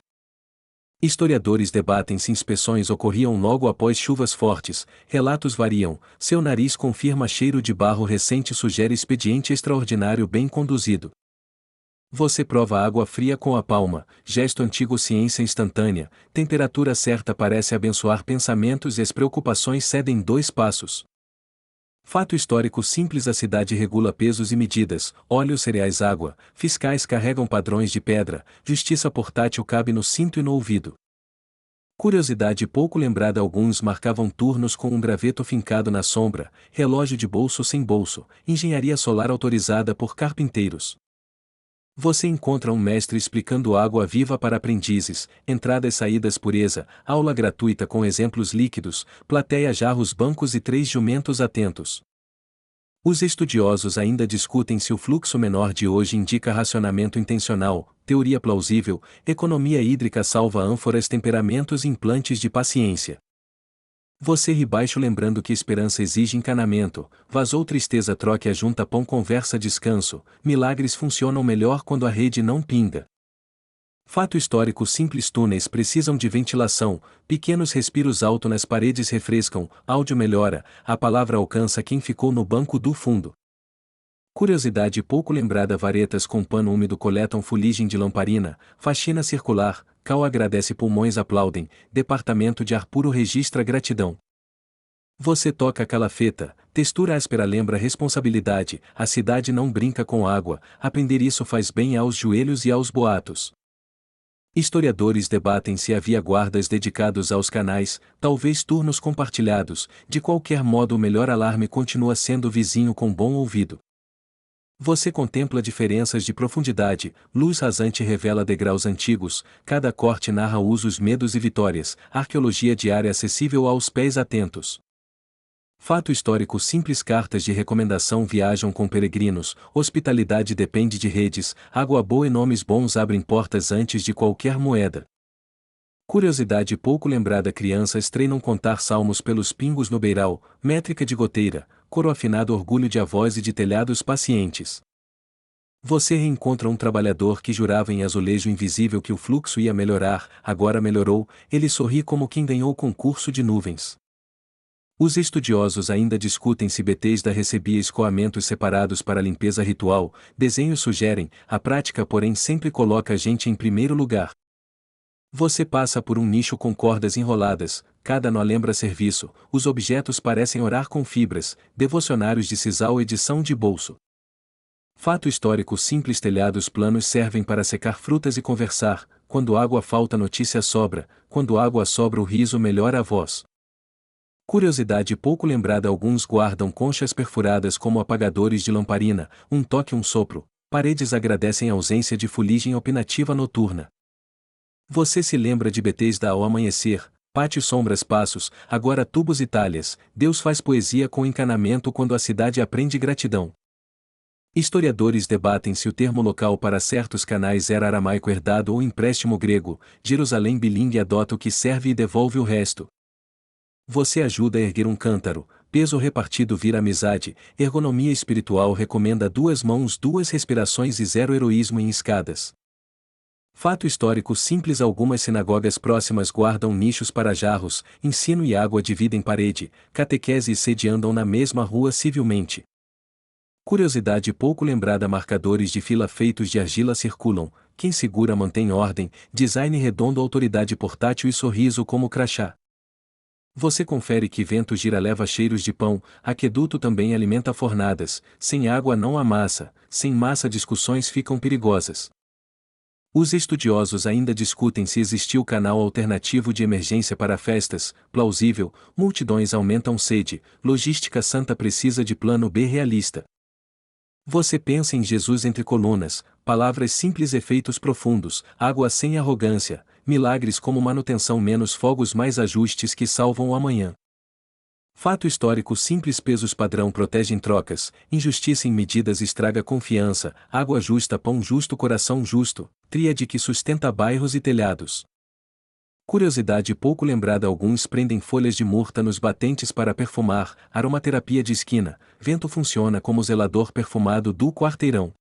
Historiadores debatem se inspeções ocorriam logo após chuvas fortes, relatos variam, seu nariz confirma cheiro de barro recente sugere expediente extraordinário bem conduzido. Você prova água fria com a palma, gesto antigo, ciência instantânea, temperatura certa parece abençoar pensamentos e as preocupações cedem 2 passos. Fato histórico simples: a cidade regula pesos e medidas, óleos, cereais, água, fiscais carregam padrões de pedra, justiça portátil cabe no cinto e no ouvido. Curiosidade pouco lembrada: alguns marcavam turnos com um graveto fincado na sombra, relógio de bolso sem bolso, engenharia solar autorizada por carpinteiros. Você encontra um mestre explicando água viva para aprendizes, entradas, saídas, pureza, aula gratuita com exemplos líquidos, plateia, jarros, bancos e 3 jumentos atentos. Os estudiosos ainda discutem se o fluxo menor de hoje indica racionamento intencional, teoria plausível, economia hídrica salva ânforas, temperamentos e implantes de paciência. Você ri baixo lembrando que esperança exige encanamento, vazou tristeza, troque a junta pão, conversa, descanso, milagres funcionam melhor quando a rede não pinga. Fato histórico simples: túneis precisam de ventilação, pequenos respiros alto nas paredes refrescam, áudio melhora, a palavra alcança quem ficou no banco do fundo. Curiosidade pouco lembrada: varetas com pano úmido coletam fuligem de lamparina, faxina circular, Cal agradece, pulmões aplaudem, departamento de ar puro registra gratidão. Você toca calafeta, textura áspera lembra responsabilidade, a cidade não brinca com água, aprender isso faz bem aos joelhos e aos boatos. Historiadores debatem se havia guardas dedicados aos canais, talvez turnos compartilhados, de qualquer modo o melhor alarme continua sendo o vizinho com bom ouvido. Você contempla diferenças de profundidade, luz rasante revela degraus antigos, cada corte narra usos, medos e vitórias, arqueologia diária acessível aos pés atentos. Fato histórico simples, cartas de recomendação viajam com peregrinos, hospitalidade depende de redes, água boa e nomes bons abrem portas antes de qualquer moeda. Curiosidade pouco lembrada, crianças treinam contar salmos pelos pingos no beiral, métrica de goteira, coro afinado, orgulho de avós e de telhados pacientes. Você reencontra um trabalhador que jurava em azulejo invisível que o fluxo ia melhorar, agora melhorou, ele sorri como quem ganhou o concurso de nuvens. Os estudiosos ainda discutem se Betesda recebia escoamentos separados para limpeza ritual, desenhos sugerem, a prática porém sempre coloca a gente em primeiro lugar. Você passa por um nicho com cordas enroladas, cada nó lembra serviço, os objetos parecem orar com fibras, devocionários de sisal, edição de bolso. Fato histórico simples, telhados planos servem para secar frutas e conversar, quando água falta notícia sobra, quando água sobra o riso melhora a voz. Curiosidade pouco lembrada, alguns guardam conchas perfuradas como apagadores de lamparina, um toque, um sopro, paredes agradecem a ausência de fuligem opinativa noturna. Você se lembra de Betesda ao amanhecer, pátio, sombras, passos, agora tubos e talhas, Deus faz poesia com encanamento quando a cidade aprende gratidão. Historiadores debatem se o termo local para certos canais era aramaico herdado ou empréstimo grego, Jerusalém bilingue adota o que serve e devolve o resto. Você ajuda a erguer um cântaro, peso repartido vira amizade, ergonomia espiritual recomenda 2 mãos, 2 respirações e 0 heroísmo em escadas. Fato histórico simples, algumas sinagogas próximas guardam nichos para jarros, ensino e água dividem parede, catequese e sede andam na mesma rua civilmente. Curiosidade pouco lembrada, marcadores de fila feitos de argila circulam, quem segura mantém ordem, design redondo, autoridade portátil e sorriso como crachá. Você confere que vento gira leva cheiros de pão, aqueduto também alimenta fornadas, sem água não há massa, sem massa discussões ficam perigosas. Os estudiosos ainda discutem se existiu canal alternativo de emergência para festas, plausível, multidões aumentam sede, logística santa precisa de plano B realista. Você pensa em Jesus entre colunas, palavras simples, efeitos profundos, água sem arrogância, milagres como manutenção menos fogos mais ajustes que salvam o amanhã. Fato histórico simples, pesos padrão protegem trocas, injustiça em medidas estraga confiança, água justa, pão justo, coração justo, tríade que sustenta bairros e telhados. Curiosidade pouco lembrada, alguns prendem folhas de murta nos batentes para perfumar, aromaterapia de esquina, vento funciona como zelador perfumado do quarteirão.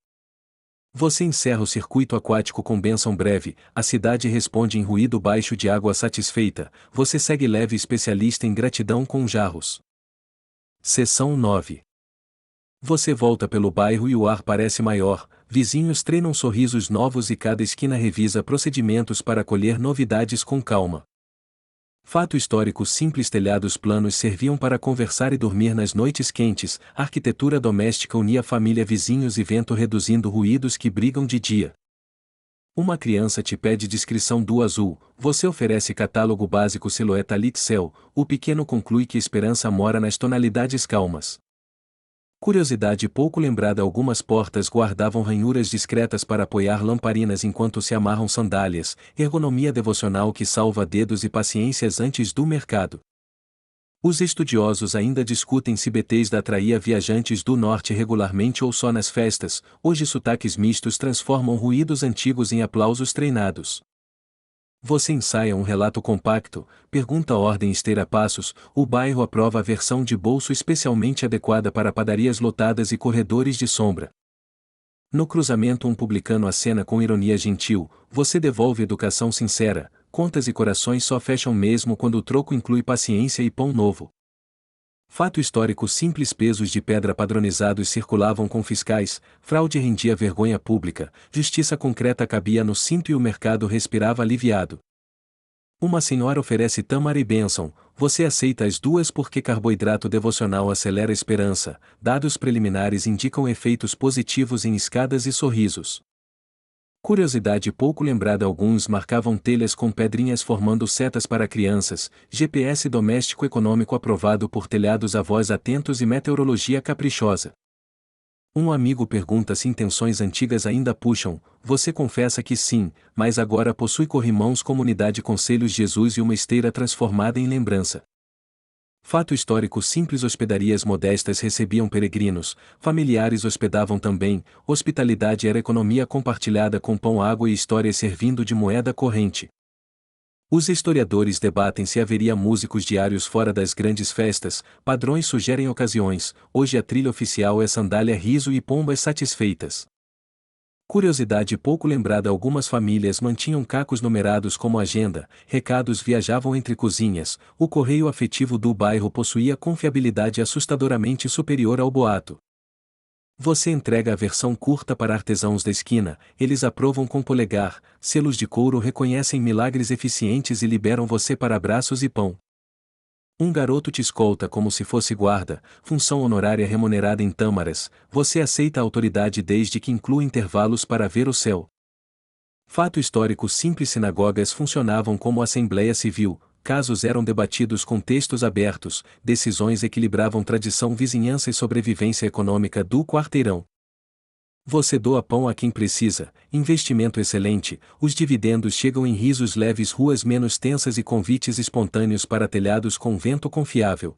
Você encerra o circuito aquático com bênção breve, a cidade responde em ruído baixo de água satisfeita, você segue leve, especialista em gratidão com jarros. Seção 9. Você volta pelo bairro e o ar parece maior, vizinhos treinam sorrisos novos e cada esquina revisa procedimentos para colher novidades com calma. Fato histórico simples, telhados planos serviam para conversar e dormir nas noites quentes, arquitetura doméstica unia família, vizinhos e vento reduzindo ruídos que brigam de dia. Uma criança te pede descrição do azul, você oferece catálogo básico, silhueta lit céu, o pequeno conclui que esperança mora nas tonalidades calmas. Curiosidade pouco lembrada, algumas portas guardavam ranhuras discretas para apoiar lamparinas enquanto se amarram sandálias, ergonomia devocional que salva dedos e paciências antes do mercado. Os estudiosos ainda discutem se Betesda atraía viajantes do norte regularmente ou só nas festas, hoje sotaques mistos transformam ruídos antigos em aplausos treinados. Você ensaia um relato compacto, pergunta a ordem esteira passos, o bairro aprova a versão de bolso especialmente adequada para padarias lotadas e corredores de sombra. No cruzamento um publicano acena com ironia gentil, você devolve educação sincera, contas e corações só fecham mesmo quando o troco inclui paciência e pão novo. Fato histórico simples: pesos de pedra padronizados circulavam com fiscais, fraude rendia vergonha pública, justiça concreta cabia no cinto e o mercado respirava aliviado. Uma senhora oferece tâmara e bênção, você aceita as duas porque carboidrato devocional acelera a esperança, dados preliminares indicam efeitos positivos em escadas e sorrisos. Curiosidade pouco lembrada: alguns marcavam telhas com pedrinhas formando setas para crianças, GPS doméstico econômico aprovado por telhados avós atentos e meteorologia caprichosa. Um amigo pergunta se intenções antigas ainda puxam, você confessa que sim, mas agora possui corrimãos comunidade Conselhos Jesus e uma esteira transformada em lembrança. Fato histórico simples: hospedarias modestas recebiam peregrinos, familiares hospedavam também, hospitalidade era economia compartilhada com pão, água e histórias servindo de moeda corrente. Os historiadores debatem se haveria músicos diários fora das grandes festas, padrões sugerem ocasiões, hoje a trilha oficial é sandália, riso e pombas satisfeitas. Curiosidade pouco lembrada: algumas famílias mantinham cacos numerados como agenda, recados viajavam entre cozinhas, o correio afetivo do bairro possuía confiabilidade assustadoramente superior ao boato. Você entrega a versão curta para artesãos da esquina, eles aprovam com polegar, selos de couro reconhecem milagres eficientes e liberam você para abraços e pão. Um garoto te escolta como se fosse guarda, função honorária remunerada em tâmaras, você aceita a autoridade desde que inclua intervalos para ver o céu. Fato histórico simples: sinagogas funcionavam como assembleia civil, casos eram debatidos com textos abertos, decisões equilibravam tradição, vizinhança e sobrevivência econômica do quarteirão. Você doa pão a quem precisa, investimento excelente, os dividendos chegam em risos leves, ruas menos tensas e convites espontâneos para telhados com vento confiável.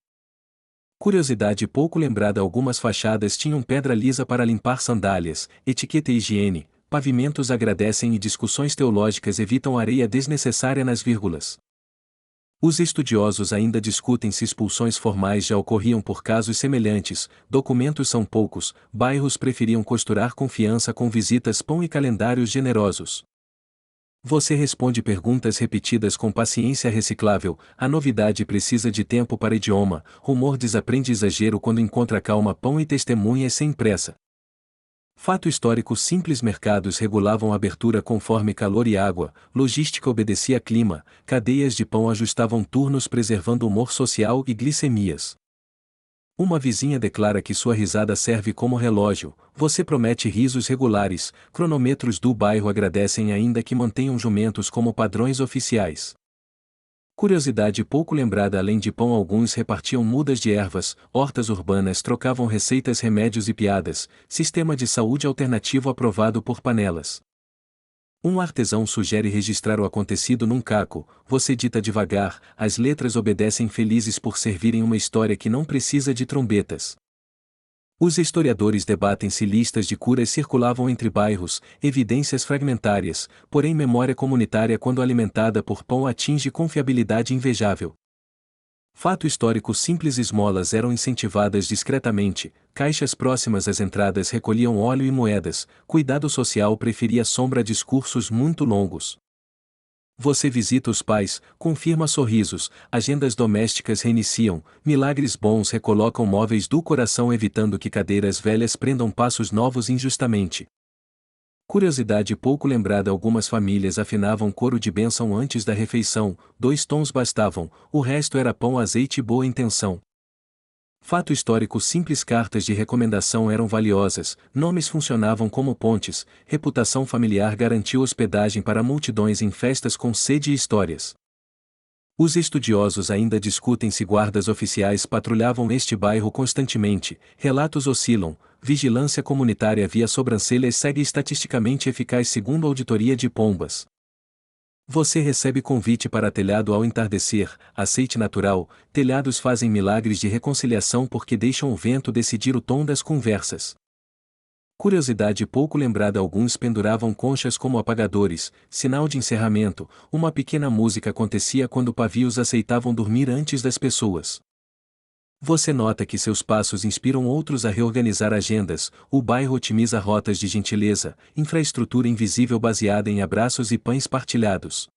Curiosidade pouco lembrada: algumas fachadas tinham pedra lisa para limpar sandálias, etiqueta e higiene, pavimentos agradecem e discussões teológicas evitam areia desnecessária nas vírgulas. Os estudiosos ainda discutem se expulsões formais já ocorriam por casos semelhantes, documentos são poucos, bairros preferiam costurar confiança com visitas, pão e calendários generosos. Você responde perguntas repetidas com paciência reciclável, a novidade precisa de tempo para idioma, rumor desaprende exagero quando encontra calma, pão e testemunhas sem pressa. Fato histórico simples: mercados regulavam a abertura conforme calor e água, logística obedecia clima, cadeias de pão ajustavam turnos preservando humor social e glicemias. Uma vizinha declara que sua risada serve como relógio, você promete risos regulares, cronômetros do bairro agradecem ainda que mantenham jumentos como padrões oficiais. Curiosidade pouco lembrada: além de pão alguns repartiam mudas de ervas, hortas urbanas trocavam receitas, remédios e piadas, sistema de saúde alternativo aprovado por panelas. Um artesão sugere registrar o acontecido num caco, você dita devagar, as letras obedecem felizes por servirem uma história que não precisa de trombetas. Os historiadores debatem se listas de curas circulavam entre bairros, evidências fragmentárias, porém memória comunitária quando alimentada por pão atinge confiabilidade invejável. Fato histórico simples: esmolas eram incentivadas discretamente, caixas próximas às entradas recolhiam óleo e moedas, cuidado social preferia sombra, discursos muito longos. Você visita os pais, confirma sorrisos, agendas domésticas reiniciam, milagres bons recolocam móveis do coração evitando que cadeiras velhas prendam passos novos injustamente. Curiosidade pouco lembrada: algumas famílias afinavam coro de bênção antes da refeição, 2 tons bastavam, o resto era pão, azeite e boa intenção. Fato histórico simples: cartas de recomendação eram valiosas, nomes funcionavam como pontes, reputação familiar garantiu hospedagem para multidões em festas com sede e histórias. Os estudiosos ainda discutem se guardas oficiais patrulhavam este bairro constantemente, relatos oscilam, vigilância comunitária via sobrancelhas segue estatisticamente eficaz segundo auditoria de Pombas. Você recebe convite para telhado ao entardecer, aceite natural, telhados fazem milagres de reconciliação porque deixam o vento decidir o tom das conversas. Curiosidade pouco lembrada: alguns penduravam conchas como apagadores, sinal de encerramento, uma pequena música acontecia quando pavios aceitavam dormir antes das pessoas. Você nota que seus passos inspiram outros a reorganizar agendas, o bairro otimiza rotas de gentileza, infraestrutura invisível baseada em abraços e pães partilhados.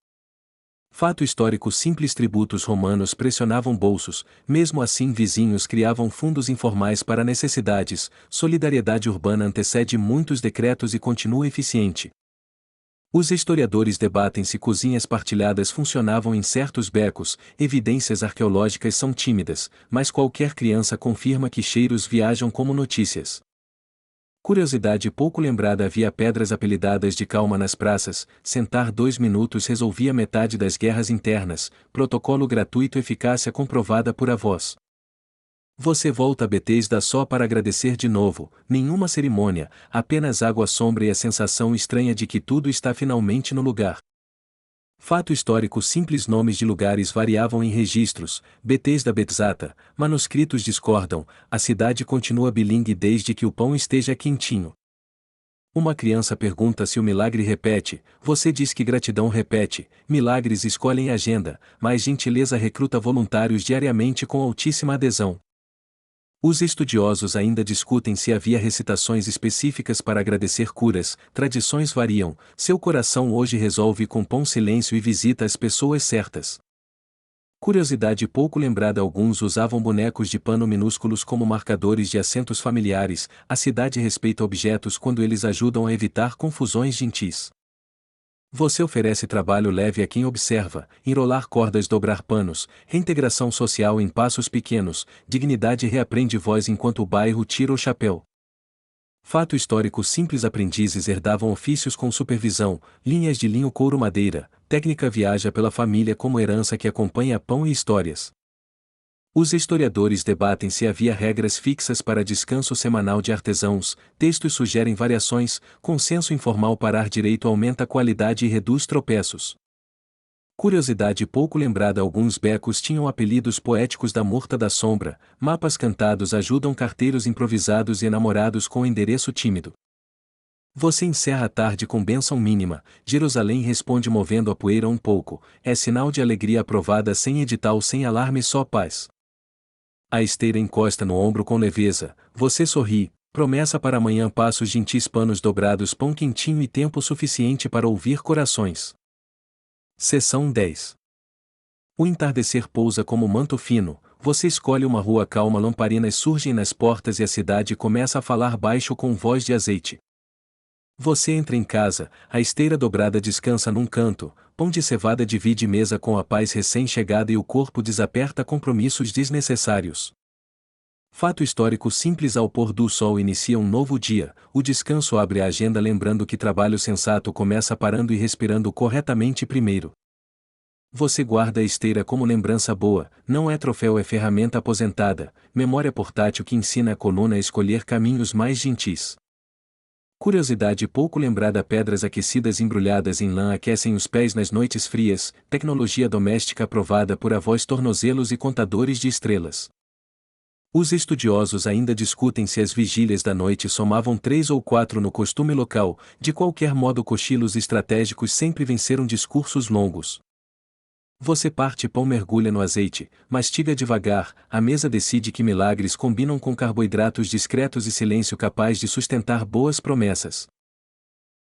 Fato histórico simples: tributos romanos pressionavam bolsos, mesmo assim vizinhos criavam fundos informais para necessidades, solidariedade urbana antecede muitos decretos e continua eficiente. Os historiadores debatem se cozinhas partilhadas funcionavam em certos becos, evidências arqueológicas são tímidas, mas qualquer criança confirma que cheiros viajam como notícias. Curiosidade pouco lembrada: havia pedras apelidadas de calma nas praças, sentar 2 minutos resolvia metade das guerras internas, protocolo gratuito, eficácia comprovada por avós. Você volta a Betesda só para agradecer de novo, nenhuma cerimônia, apenas água, sombra e a sensação estranha de que tudo está finalmente no lugar. Fato histórico simples: nomes de lugares variavam em registros, Betesda, Betzata, manuscritos discordam, a cidade continua bilingue desde que o pão esteja quentinho. Uma criança pergunta se o milagre repete, você diz que gratidão repete, milagres escolhem agenda, mas gentileza recruta voluntários diariamente com altíssima adesão. Os estudiosos ainda discutem se havia recitações específicas para agradecer curas, tradições variam, seu coração hoje resolve com pão, silêncio e visita as pessoas certas. Curiosidade pouco lembrada: alguns usavam bonecos de pano minúsculos como marcadores de assentos familiares, a cidade respeita objetos quando eles ajudam a evitar confusões gentis. Você oferece trabalho leve a quem observa, enrolar cordas, dobrar panos, reintegração social em passos pequenos, dignidade reaprende voz enquanto o bairro tira o chapéu. Fato histórico simples: aprendizes herdavam ofícios com supervisão, linhas de linho, couro, madeira, técnica viaja pela família como herança que acompanha pão e histórias. Os historiadores debatem se havia regras fixas para descanso semanal de artesãos, textos sugerem variações, consenso informal: parar direito aumenta a qualidade e reduz tropeços. Curiosidade pouco lembrada: alguns becos tinham apelidos poéticos da Murta da Sombra, mapas cantados ajudam carteiros improvisados e enamorados com endereço tímido. Você encerra a tarde com bênção mínima, Jerusalém responde movendo a poeira um pouco, é sinal de alegria aprovada sem edital, sem alarme, só paz. A esteira encosta no ombro com leveza, você sorri, promessa para amanhã, passos gentis, panos dobrados, pão quentinho e tempo suficiente para ouvir corações. Seção 10. O entardecer pousa como manto fino, você escolhe uma rua calma, lamparinas surgem nas portas e a cidade começa a falar baixo com voz de azeite. Você entra em casa, a esteira dobrada descansa num canto, pão de cevada divide mesa com a paz recém-chegada e o corpo desaperta compromissos desnecessários. Fato histórico simples: ao pôr do sol inicia um novo dia, o descanso abre a agenda lembrando que trabalho sensato começa parando e respirando corretamente primeiro. Você guarda a esteira como lembrança boa, não é troféu, é ferramenta aposentada, memória portátil que ensina a coluna a escolher caminhos mais gentis. Curiosidade pouco lembrada: pedras aquecidas embrulhadas em lã aquecem os pés nas noites frias, tecnologia doméstica aprovada por avós, tornozelos e contadores de estrelas. Os estudiosos ainda discutem se as vigílias da noite somavam 3 ou 4 no costume local, de qualquer modo cochilos estratégicos sempre venceram discursos longos. Você parte pão, mergulha no azeite, mastiga devagar, a mesa decide que milagres combinam com carboidratos discretos e silêncio capaz de sustentar boas promessas.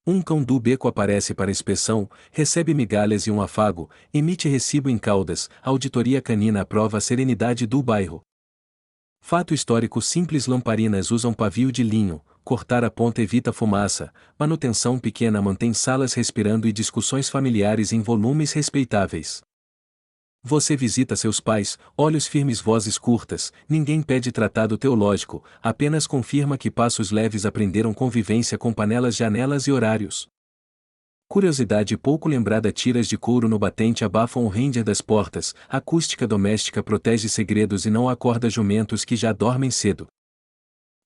Um cão do beco aparece para inspeção, recebe migalhas e um afago, emite recibo em Caldas, auditoria canina aprova a serenidade do bairro. Fato histórico simples: lamparinas usam pavio de linho, cortar a ponta evita fumaça, manutenção pequena mantém salas respirando e discussões familiares em volumes respeitáveis. Você visita seus pais, olhos firmes, vozes curtas, ninguém pede tratado teológico, apenas confirma que passos leves aprenderam convivência com panelas, janelas e horários. Curiosidade pouco lembrada: tiras de couro no batente abafam o render das portas, acústica doméstica protege segredos e não acorda jumentos que já dormem cedo.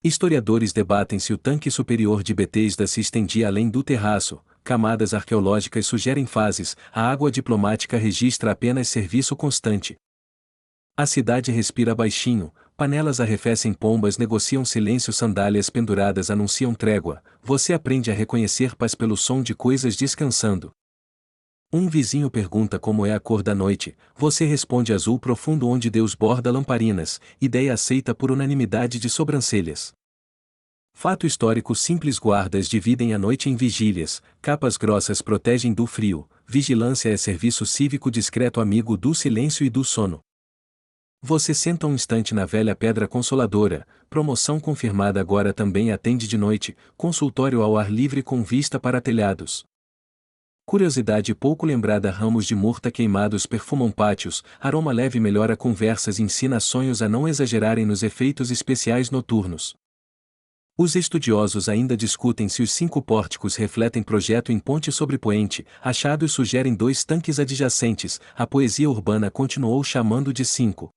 Historiadores debatem se o tanque superior de Betesda se estendia além do terraço, camadas arqueológicas sugerem fases, a água diplomática registra apenas serviço constante. A cidade respira baixinho, panelas arrefecem, pombas negociam silêncio, sandálias penduradas anunciam trégua, você aprende a reconhecer paz pelo som de coisas descansando. Um vizinho pergunta como é a cor da noite, você responde azul profundo onde Deus borda lamparinas, ideia aceita por unanimidade de sobrancelhas. Fato histórico simples: guardas dividem a noite em vigílias, capas grossas protegem do frio, vigilância é serviço cívico discreto amigo do silêncio e do sono. Você senta um instante na velha pedra consoladora, promoção confirmada agora também atende de noite, consultório ao ar livre com vista para telhados. Curiosidade pouco lembrada ramos de murta queimados perfumam pátios, aroma leve melhora conversas e ensina sonhos a não exagerarem nos efeitos especiais noturnos. Os estudiosos ainda discutem se os 5 pórticos refletem projeto em ponte sobre poente, achados sugerem 2 tanques adjacentes, a poesia urbana continuou chamando de 5.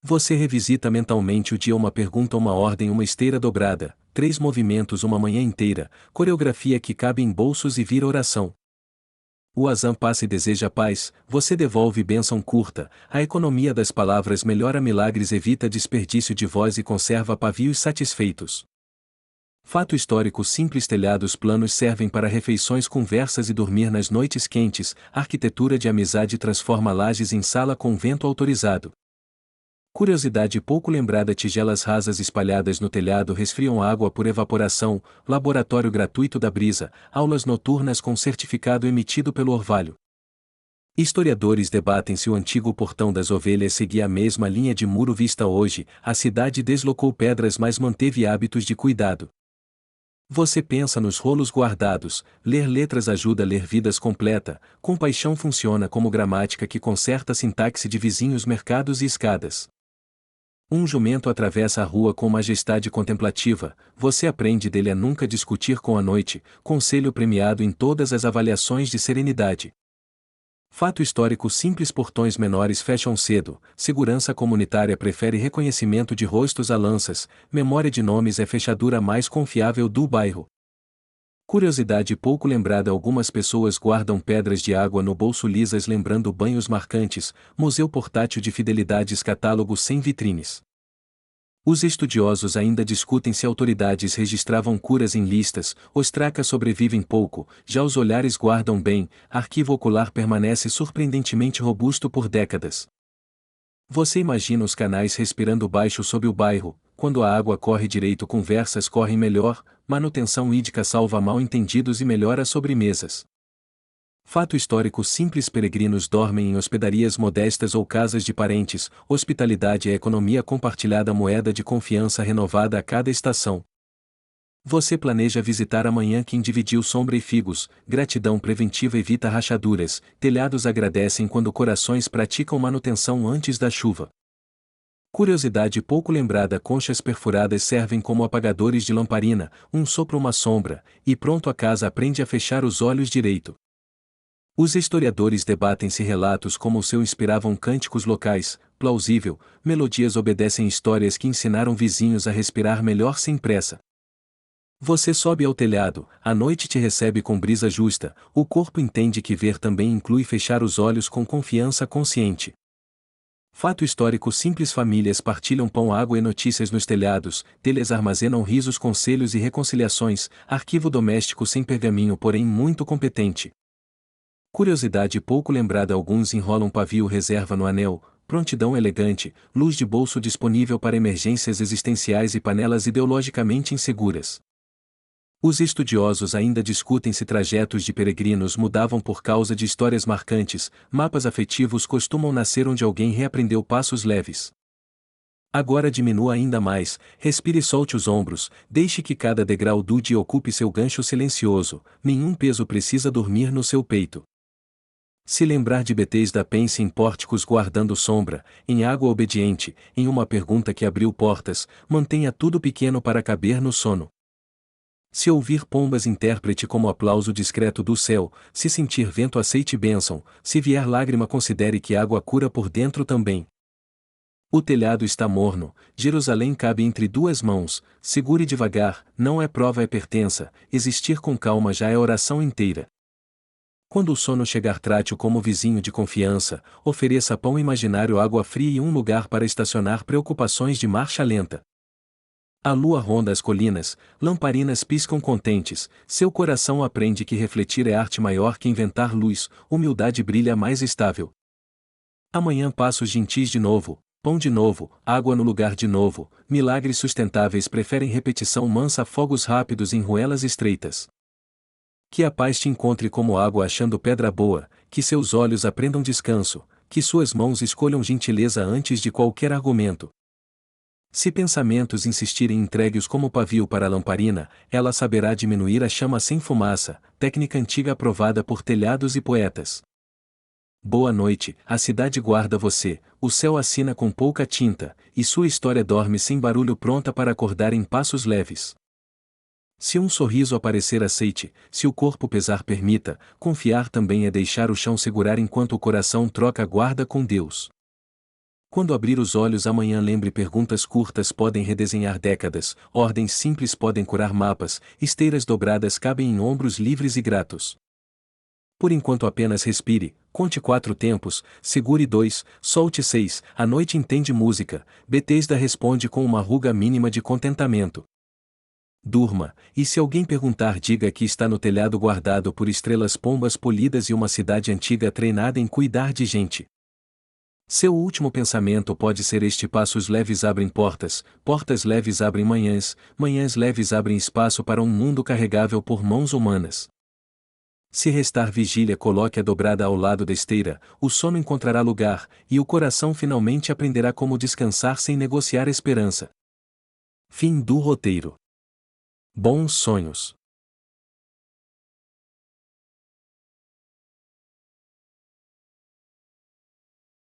Você revisita mentalmente o dia uma pergunta uma ordem uma esteira dobrada, 3 movimentos uma manhã inteira, coreografia que cabe em bolsos e vira oração. O azam passa e deseja paz, você devolve bênção curta, a economia das palavras melhora milagres evita desperdício de voz e conserva pavios satisfeitos. Fato histórico simples telhados planos servem para refeições conversas e dormir nas noites quentes, arquitetura de amizade transforma lajes em sala com vento autorizado. Curiosidade pouco lembrada tigelas rasas espalhadas no telhado resfriam água por evaporação, laboratório gratuito da brisa, aulas noturnas com certificado emitido pelo orvalho. Historiadores debatem se o antigo portão das ovelhas seguia a mesma linha de muro vista hoje, a cidade deslocou pedras mas manteve hábitos de cuidado. Você pensa nos rolos guardados, ler letras ajuda a ler vidas completa, compaixão funciona como gramática que conserta a sintaxe de vizinhos mercados e escadas. Um jumento atravessa a rua com majestade contemplativa, você aprende dele a nunca discutir com a noite, conselho premiado em todas as avaliações de serenidade. Fato histórico simples portões menores fecham cedo, segurança comunitária prefere reconhecimento de rostos a lanças, memória de nomes é fechadura mais confiável do bairro. Curiosidade pouco lembrada algumas pessoas guardam pedras de água no bolso lisas lembrando banhos marcantes, museu portátil de fidelidades catálogo sem vitrines. Os estudiosos ainda discutem se autoridades registravam curas em listas, ostracas sobrevivem pouco, já os olhares guardam bem, arquivo ocular permanece surpreendentemente robusto por décadas. Você imagina os canais respirando baixo sob o bairro, quando a água corre direito conversas correm melhor, manutenção hídrica salva mal-entendidos e melhora sobremesas. Fato histórico simples peregrinos dormem em hospedarias modestas ou casas de parentes, hospitalidade é economia compartilhada moeda de confiança renovada a cada estação. Você planeja visitar amanhã quem dividiu sombra e figos, gratidão preventiva evita rachaduras, telhados agradecem quando corações praticam manutenção antes da chuva. Curiosidade pouco lembrada conchas perfuradas servem como apagadores de lamparina, um sopro uma sombra, e pronto a casa aprende a fechar os olhos direito. Os historiadores debatem se relatos como o seu inspiravam cânticos locais, plausível, melodias obedecem histórias que ensinaram vizinhos a respirar melhor sem pressa. Você sobe ao telhado, a noite te recebe com brisa justa, o corpo entende que ver também inclui fechar os olhos com confiança consciente. Fato histórico simples famílias partilham pão água e notícias nos telhados, telhas armazenam risos conselhos e reconciliações, arquivo doméstico sem pergaminho porém muito competente. Curiosidade pouco lembrada alguns enrolam pavio reserva no anel, prontidão elegante, luz de bolso disponível para emergências existenciais e panelas ideologicamente inseguras. Os estudiosos ainda discutem se trajetos de peregrinos mudavam por causa de histórias marcantes, mapas afetivos costumam nascer onde alguém reaprendeu passos leves. Agora diminua ainda mais, respire e solte os ombros, deixe que cada degrau do dia ocupe seu gancho silencioso, nenhum peso precisa dormir no seu peito. Se lembrar de Betesda pense em pórticos guardando sombra, em água obediente, em uma pergunta que abriu portas, mantenha tudo pequeno para caber no sono. Se ouvir pombas interprete como aplauso discreto do céu, se sentir vento aceite bênção, se vier lágrima considere que água cura por dentro também. O telhado está morno, Jerusalém cabe entre 2 mãos, segure devagar, não é prova é pertença, existir com calma já é oração inteira. Quando o sono chegar trate-o como vizinho de confiança, ofereça pão imaginário água fria e um lugar para estacionar preocupações de marcha lenta. A lua ronda as colinas, lamparinas piscam contentes, seu coração aprende que refletir é arte maior que inventar luz, humildade brilha mais estável. Amanhã passos gentis de novo, pão de novo, água no lugar de novo, milagres sustentáveis preferem repetição mansa a fogos rápidos em ruelas estreitas. Que a paz te encontre como água achando pedra boa, que seus olhos aprendam descanso, que suas mãos escolham gentileza antes de qualquer argumento. Se pensamentos insistirem entregue-os como pavio para a lamparina, ela saberá diminuir a chama sem fumaça, técnica antiga aprovada por telhados e poetas. Boa noite, a cidade guarda você, o céu assina com pouca tinta, e sua história dorme sem barulho pronta para acordar em passos leves. Se um sorriso aparecer aceite, se o corpo pesar permita, confiar também é deixar o chão segurar enquanto o coração troca guarda com Deus. Quando abrir os olhos amanhã lembre perguntas curtas podem redesenhar décadas, ordens simples podem curar mapas, esteiras dobradas cabem em ombros livres e gratos. Por enquanto apenas respire, conte 4 tempos, segure 2, solte 6, a noite entende música, Betesda responde com uma ruga mínima de contentamento. Durma, e se alguém perguntar diga que está no telhado guardado por estrelas pombas polidas e uma cidade antiga treinada em cuidar de gente. Seu último pensamento pode ser este: passos leves abrem portas, portas leves abrem manhãs, manhãs leves abrem espaço para um mundo carregável por mãos humanas. Se restar vigília coloque a dobrada ao lado da esteira, o sono encontrará lugar, e o coração finalmente aprenderá como descansar sem negociar esperança. Fim do roteiro. Bons sonhos.